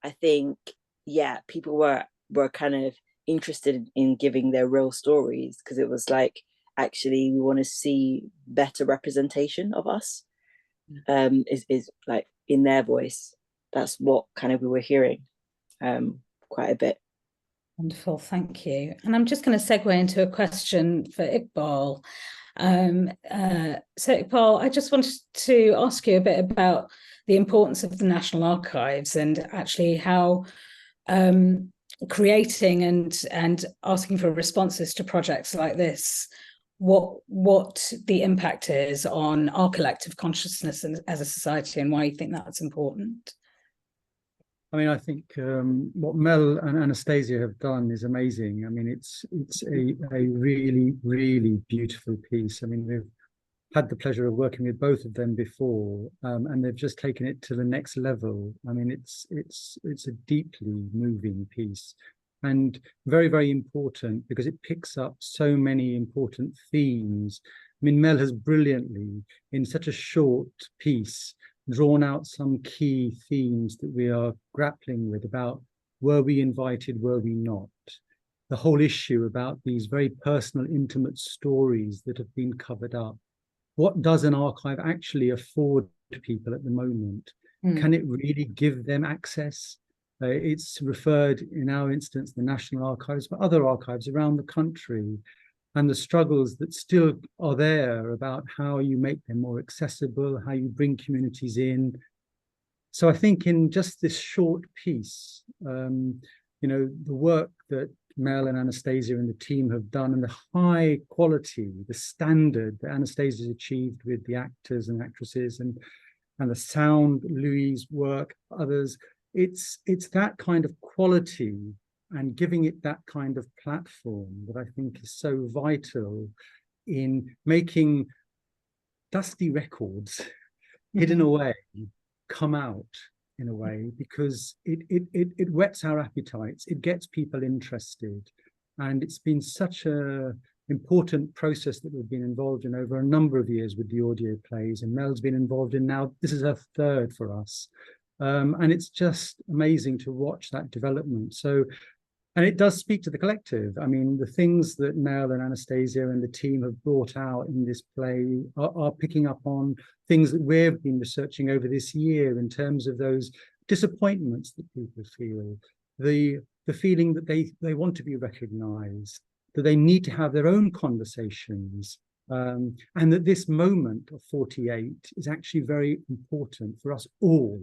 I think, yeah, people were kind of interested in giving their real stories, because it was like, actually we want to see better representation of us, is like in their voice. That's what kind of we were hearing quite a bit. Wonderful, thank you. And I'm just going to segue into a question for Iqbal. So Iqbal, I just wanted to ask you a bit about the importance of the National Archives, and actually how creating and asking for responses to projects like this what the impact is on our collective consciousness as a society, and why you think that's important. I mean, I think what Mel and Anastasia have done is amazing. I mean, it's a really, really beautiful piece. I mean, we've had the pleasure of working with both of them before, and they've just taken it to the next level. I mean, it's a deeply moving piece, and very, very important because it picks up so many important themes. I mean, Mel has brilliantly, in such a short piece, drawn out some key themes that we are grappling with about, were we invited, were we not? The whole issue about these very personal, intimate stories that have been covered up. What does an archive actually afford to people at the moment? Can it really give them access? It's referred, in our instance, the National Archives, but other archives around the country, and the struggles that still are there about how you make them more accessible, how you bring communities in. So I think in just this short piece, you know, the work that Mel and Anastasia and the team have done, and the high quality, the standard that Anastasia's achieved with the actors and actresses, and the sound, Louis' work, others, it's that kind of quality and giving it that kind of platform that I think is so vital in making dusty records hidden away come out in a way, because it whets our appetites, it gets people interested. And it's been such a important process that we've been involved in over a number of years with the audio plays, and Mel's been involved in now, this is her third for us. And it's just amazing to watch that development. So, and it does speak to the collective. I mean, the things that Mel and Anastasia and the team have brought out in this play are picking up on things that we've been researching over this year, in terms of those disappointments that people feel, the feeling that they want to be recognized, that they need to have their own conversations, and that this moment of 48 is actually very important for us all.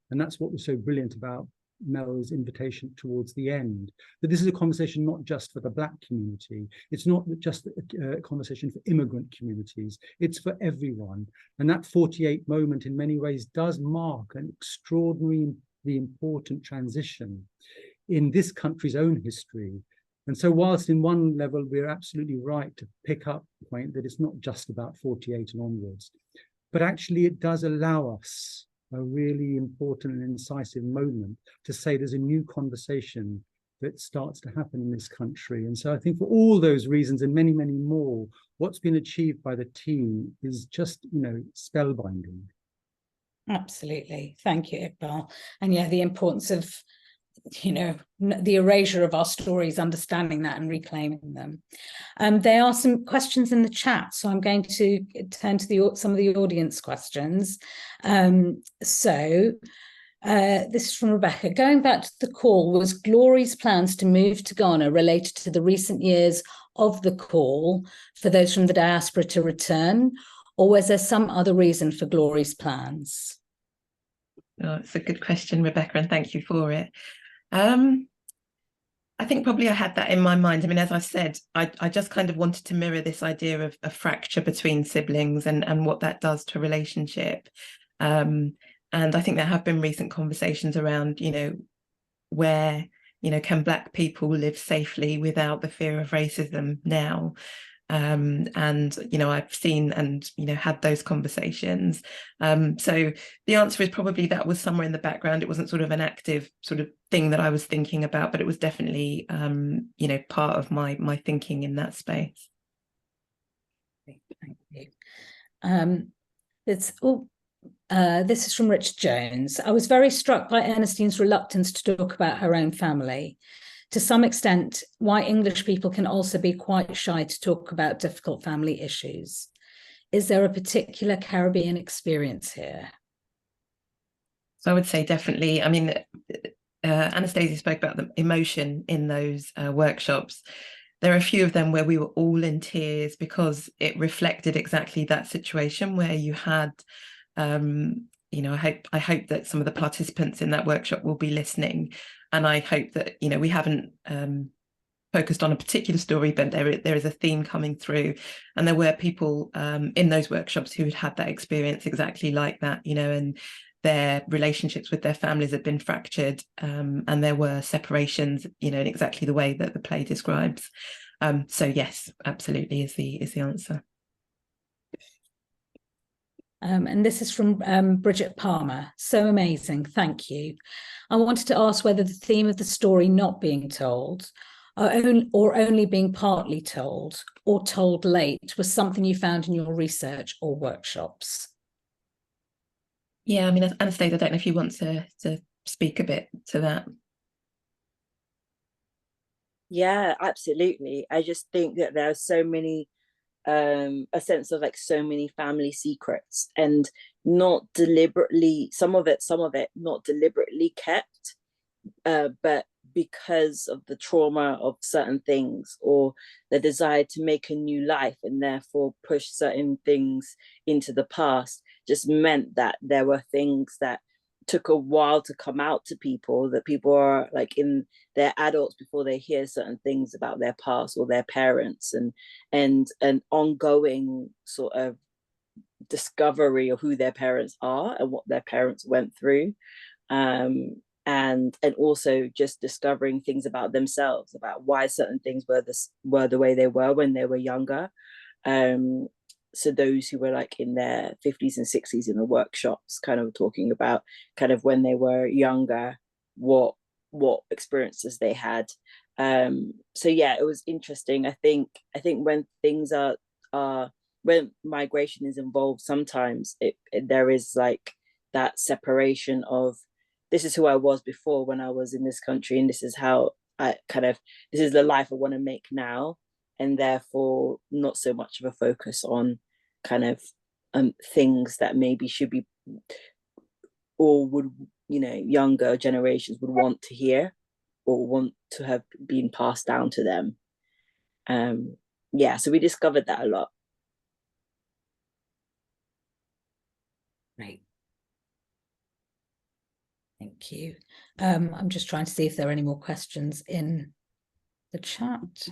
And that's what was so brilliant about Mel's invitation towards the end, that this is a conversation not just for the Black community, it's not just a conversation for immigrant communities, it's for everyone. And that 48 moment in many ways does mark an extraordinarily important transition in this country's own history. And so whilst in one level we're absolutely right to pick up the point that it's not just about 48 and onwards, but actually it does allow us a really important and incisive moment to say there's a new conversation that starts to happen in this country. And so I think for all those reasons and many, many more, what's been achieved by the team is just, you know, spellbinding. Absolutely. Thank you, Iqbal. And yeah, the importance of, you know, the erasure of our stories, understanding that and reclaiming them. There are some questions in the chat, so I'm going to turn to some of the audience questions. This is from Rebecca. Going back to the call, was Glory's plans to move to Ghana related to the recent years of the call for those from the diaspora to return, or was there some other reason for Glory's plans? Oh, it's a good question, Rebecca, and thank you for it. I think probably I had that in my mind. I mean, as I said, I just kind of wanted to mirror this idea of a fracture between siblings and what that does to a relationship. And I think there have been recent conversations around, you know, where, you know, can Black people live safely without the fear of racism now? And, you know, I've seen and, you know, had those conversations. So the answer is probably that was somewhere in the background. It wasn't sort of an active sort of thing that I was thinking about, but it was definitely, you know, part of my thinking in that space. Thank you. This is from Richard Jones. I was very struck by Ernestine's reluctance to talk about her own family. To some extent, why English people can also be quite shy to talk about difficult family issues. Is there a particular Caribbean experience here? So I would say definitely. I mean, Anastasia spoke about the emotion in those workshops. There are a few of them where we were all in tears because it reflected exactly that situation where you had, you know, I hope that some of the participants in that workshop will be listening. And I hope that, you know, we haven't focused on a particular story, but there is a theme coming through, and there were people in those workshops who had that experience exactly like that, and their relationships with their families had been fractured, and there were separations, in exactly the way that the play describes. So yes, absolutely is the answer. And this is from Bridget Palmer. So amazing, thank you. I wanted to ask whether the theme of the story not being told, or only being partly told, or told late, was something you found in your research or workshops. Yeah, I mean, Anastasia, I don't know if you want to speak a bit to that. Yeah, absolutely. I just think that there are so many, a sense of like so many family secrets, and not deliberately, some of it not deliberately kept, but because of the trauma of certain things, or the desire to make a new life and therefore push certain things into the past, just meant that there were things that took a while to come out to people, that people are like in their adults before they hear certain things about their past or their parents, and an ongoing sort of discovery of who their parents are and what their parents went through, and also just discovering things about themselves, about why certain things were the way they were when they were younger. So those who were like in their 50s and 60s in the workshops, kind of talking about kind of when they were younger, what experiences they had. So yeah, it was interesting. I think when things are when migration is involved, sometimes there is like that separation of, this is who I was before when I was in this country, and this is how this is the life I want to make now, and therefore not so much of a focus on kind of things that maybe should be, or would, younger generations would want to hear or want to have been passed down to them. So we discovered that a lot. Great. Thank you. I'm just trying to see if there are any more questions in the chat.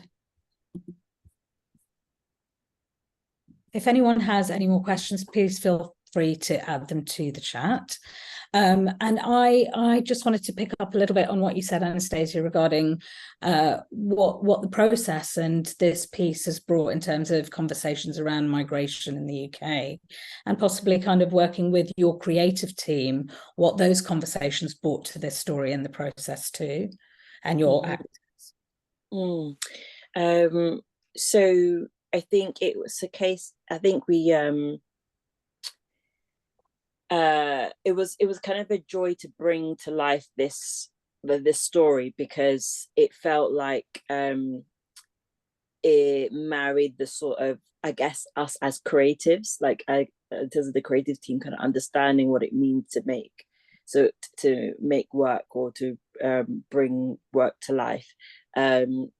If anyone has any more questions, please feel free to add them to the chat. And I just wanted to pick up a little bit on what you said, Anastasia, regarding what the process and this piece has brought in terms of conversations around migration in the UK, and possibly kind of working with your creative team, what those conversations brought to this story and the process too, and your actors. So I think it was a case, I think we it was kind of a joy to bring to life this story, because it felt like it married the sort of, I guess, us as creatives, like in terms of the creative team kind of understanding what it means to make work, or to bring work to life, and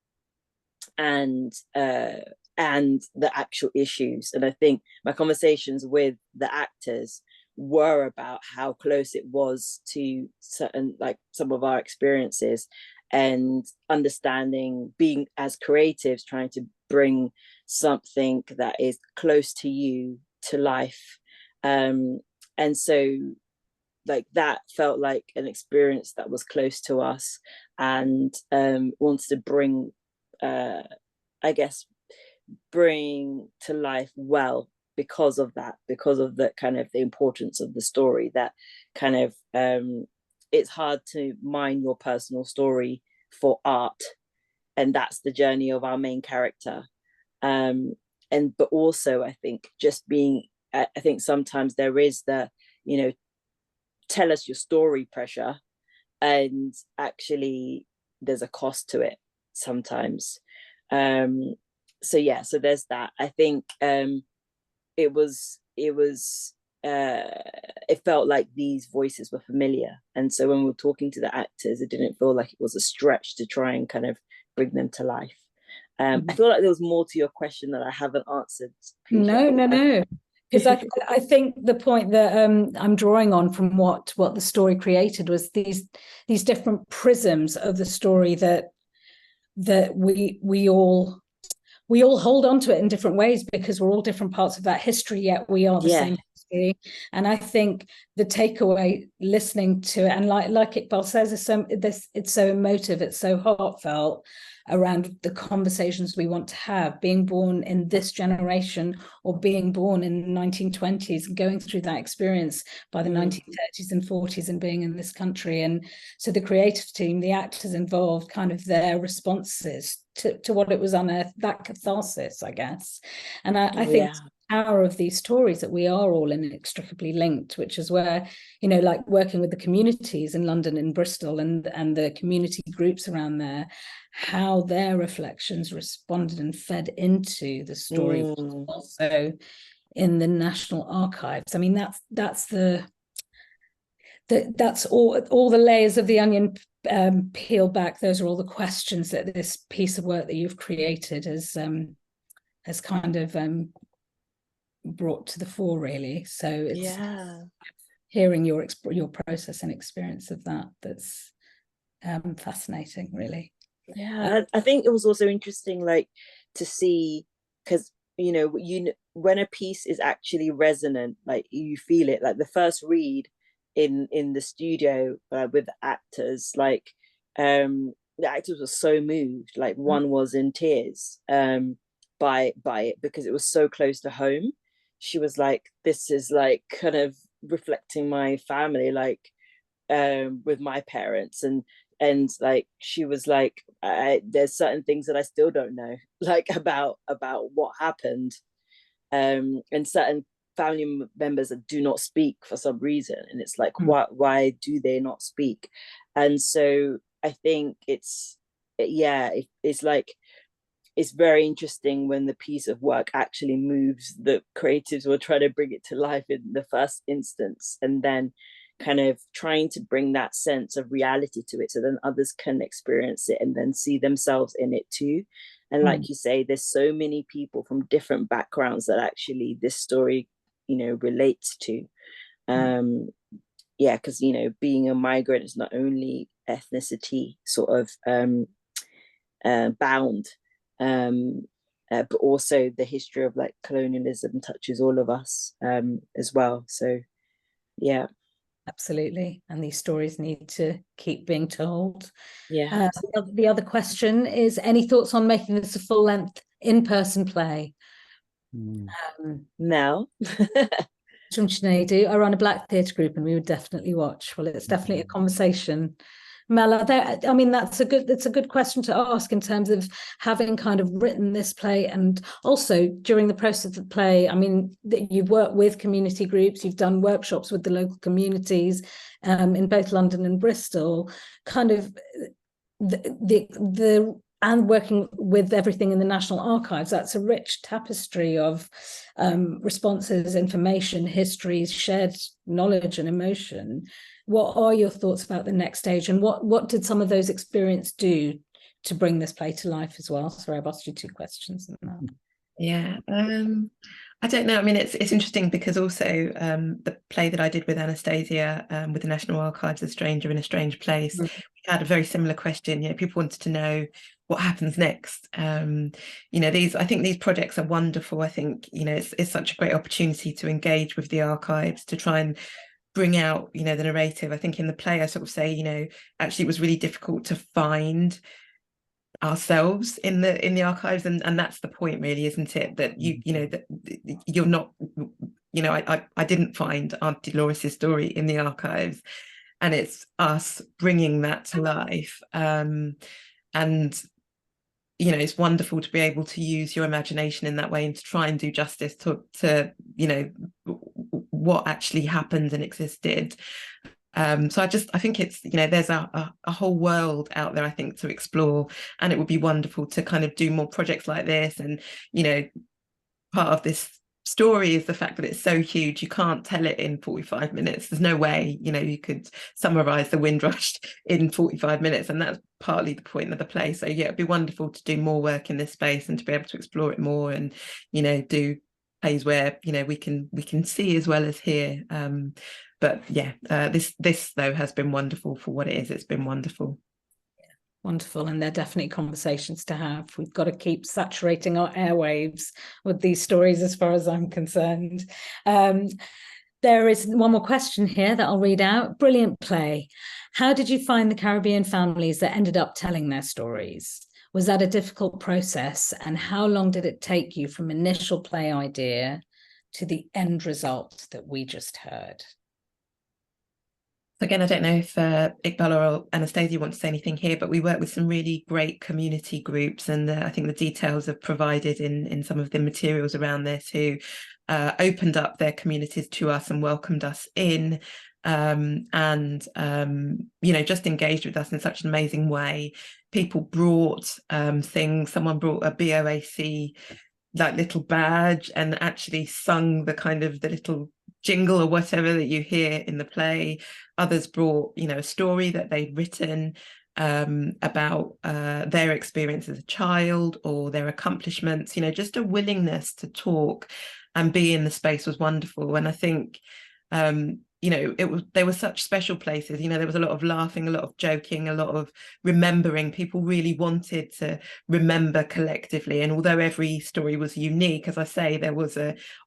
the actual issues. And I think my conversations with the actors were about how close it was to certain, like some of our experiences, and understanding, being as creatives, trying to bring something that is close to you to life. And so like that felt like an experience that was close to us, and wanted to bring bring to life well, because of that, because of the kind of the importance of the story, that kind of it's hard to mine your personal story for art, and that's the journey of our main character. But also I think I think sometimes there is the, tell us your story pressure, and actually there's a cost to it sometimes. So there's that. I think it felt like these voices were familiar, and so when we were talking to the actors, it didn't feel like it was a stretch to try and kind of bring them to life. I feel like there was more to your question that I haven't answered. No, because I think the point that I'm drawing on from what the story created was these different prisms of the story that that we all hold on to it in different ways because we're all different parts of that history, yet we are the same history. And I think the takeaway listening to it, and like Iqbal says, it's so emotive, it's so heartfelt around the conversations we want to have, being born in this generation or being born in the 1920s and going through that experience by the 1930s and 40s and being in this country. And so the creative team, the actors involved, kind of their responses to what it was unearthed, that catharsis, I guess. And I think it's the power of these stories that we are all inextricably linked, which is where, like working with the communities in London and Bristol and the community groups around there, how their reflections responded and fed into the story also in the National Archives. I mean, that's all the layers of the onion peel back. Those are all the questions that this piece of work that you've created has kind of brought to the fore, really. So it's hearing your process and experience of that's fascinating, really. I think it was also interesting, like, to see, because when a piece is actually resonant, like you feel it, like the first read in the studio with the actors, like the actors were so moved, like one was in tears by it because it was so close to home. She was like, this is like kind of reflecting my family, like with my parents, and like she was like, there's certain things that I still don't know, like about what happened, and certain family members that do not speak for some reason, and it's like, why do they not speak? And so I think it's like, it's very interesting when the piece of work actually moves the creatives who are trying to bring it to life in the first instance, and then kind of trying to bring that sense of reality to it so then others can experience it and then see themselves in it too. And like you say, there's so many people from different backgrounds that actually this story relates to. Because being a migrant is not only ethnicity sort of bound, but also the history of like colonialism touches all of us as well. So absolutely. And these stories need to keep being told. The other question is, any thoughts on making this a full-length in-person play? Mel? From Sinead, I run a Black theatre group and we would definitely watch. Well, it's definitely a conversation. Mel, I mean, that's a good question to ask in terms of having kind of written this play, and also during the process of the play, I mean, you've worked with community groups, you've done workshops with the local communities in both London and Bristol, kind of and working with everything in the National Archives. That's a rich tapestry of responses, information, histories, shared knowledge and emotion. What are your thoughts about the next stage, and what did some of those experiences do to bring this play to life as well? Sorry, I've asked you two questions in that. Yeah, I don't know. I mean, it's interesting because also the play that I did with Anastasia with the National Archives, A Stranger in a Strange Place, we had a very similar question. People wanted to know what happens next. I think these projects are wonderful. I think it's such a great opportunity to engage with the archives, to try and bring out the narrative. I think in the play I sort of say actually it was really difficult to find ourselves in the archives, and that's the point, really, isn't it? That that you're not, I didn't find Aunt Dolores' story in the archives, and it's us bringing that to life. And it's wonderful to be able to use your imagination in that way and to try and do justice to what actually happened and existed. So I think it's there's a whole world out there, I think, to explore, and it would be wonderful to kind of do more projects like this. And part of this story is the fact that it's so huge, you can't tell it in 45 minutes. There's no way you could summarize the Windrush in 45 minutes, and that's partly the point of the play. So it'd be wonderful to do more work in this space and to be able to explore it more, and do plays where we can see as well as hear. But this though has been wonderful for what it is. It's been wonderful. Wonderful, and they're definitely conversations to have. We've got to keep saturating our airwaves with these stories, as far as I'm concerned. There is one more question here that I'll read out. Brilliant play. How did you find the Caribbean families that ended up telling their stories? Was that a difficult process? And how long did it take you from initial play idea to the end result that we just heard? Again, I don't know if Iqbal or Anastasia want to say anything here, but we work with some really great community groups, and I think the details are provided in some of the materials around this, who opened up their communities to us and welcomed us in, and you know, just engaged with us in such an amazing way. People brought things. Someone brought a BOAC like little badge and actually sung the kind of the little jingle or whatever that you hear in the play. Others brought, you know, a story that they'd written about their experience as a child or their accomplishments. You know, just a willingness to talk and be in the space was wonderful. And I think you know, there were such special places. You know, there was a lot of laughing, a lot of joking, a lot of remembering. People really wanted to remember collectively. And although every story was unique, as I say, there was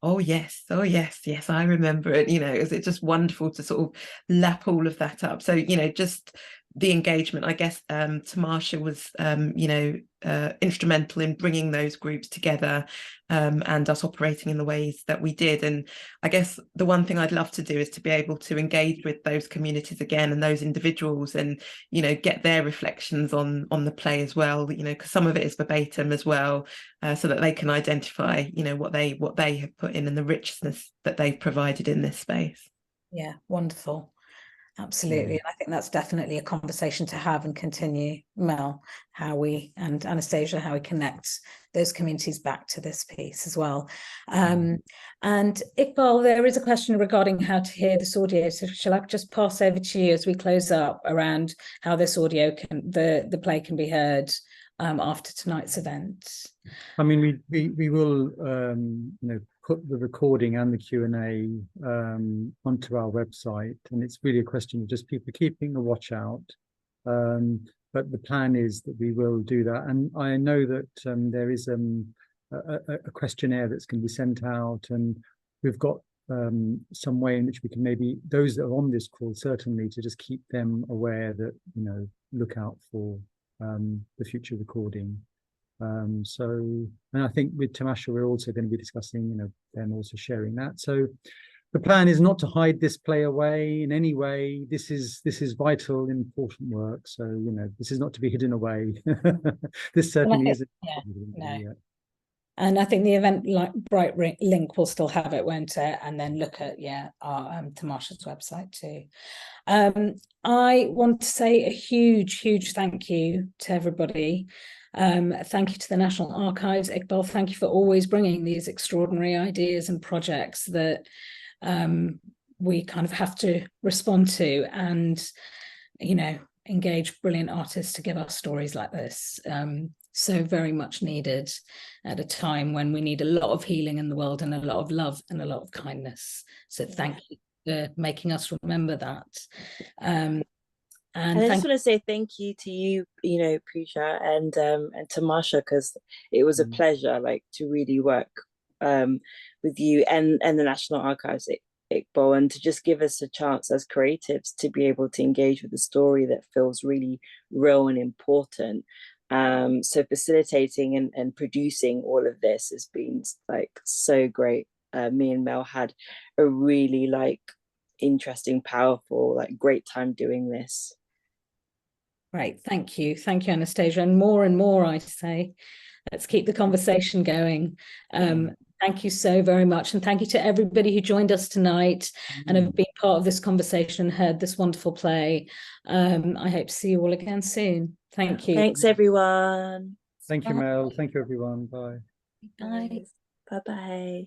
oh yes, yes, I remember it. You know, it was just wonderful to sort of lap all of that up. So, you know, just the engagement, I guess Tamasha was, you know, instrumental in bringing those groups together and us operating in the ways that we did. And I guess the one thing I'd love to do is to be able to engage with those communities again and those individuals and, you know, get their reflections on the play as well, you know, because some of it is verbatim as well, so that they can identify, you know, what they have put in and the richness that they've provided in this space. Yeah, wonderful. Absolutely. And I think that's definitely a conversation to have and continue, Mel, how we, and Anastasia, how we connect those communities back to this piece as well. And Iqbal, there is a question regarding how to hear this audio. So shall I just pass over to you as we close up around how this audio can, the play can be heard after tonight's event? I mean, we will, you know, put the recording and the Q&A onto our website, and it's really a question of just people keeping a watch out. But the plan is that we will do that, and I know that there is a questionnaire that's going to be sent out, and we've got some way in which we can maybe, those that are on this call, certainly to just keep them aware that, you know, look out for the future recording. So, and I think with Tamasha, we're also going to be discussing, you know, them also sharing that. So the plan is not to hide this play away in any way. This is vital, important work. So, you know, this is not to be hidden away. This certainly isn't. Yeah. And I think the event Bright link will still have it, won't it? And then look at, our Tamasha's website too. I want to say a huge thank you to everybody. Thank you to the National Archives. Iqbal, thank you for always bringing these extraordinary ideas and projects that we kind of have to respond to and, you know, engage brilliant artists to give us stories like this. So very much needed at a time when we need a lot of healing in the world and a lot of love and a lot of kindness. So thank you for making us remember that. And I just want to say thank you to you, you know, Prisha and Tamasha, because it was a pleasure, like, to really work with you and the National Archives, Iqbal, and to just give us a chance as creatives to be able to engage with a story that feels really real and important. So facilitating and producing all of this has been like so great. Me and Mel had a really like interesting, powerful, like great time doing this. Right, thank you, Anastasia, and more I say. Let's keep the conversation going. Thank you so very much, and thank you to everybody who joined us tonight and have been part of this conversation and heard this wonderful play. I hope to see you all again soon. Thank you. Thanks, everyone. Thank you, Mel. Thank you, everyone. Bye. Bye. Bye-bye.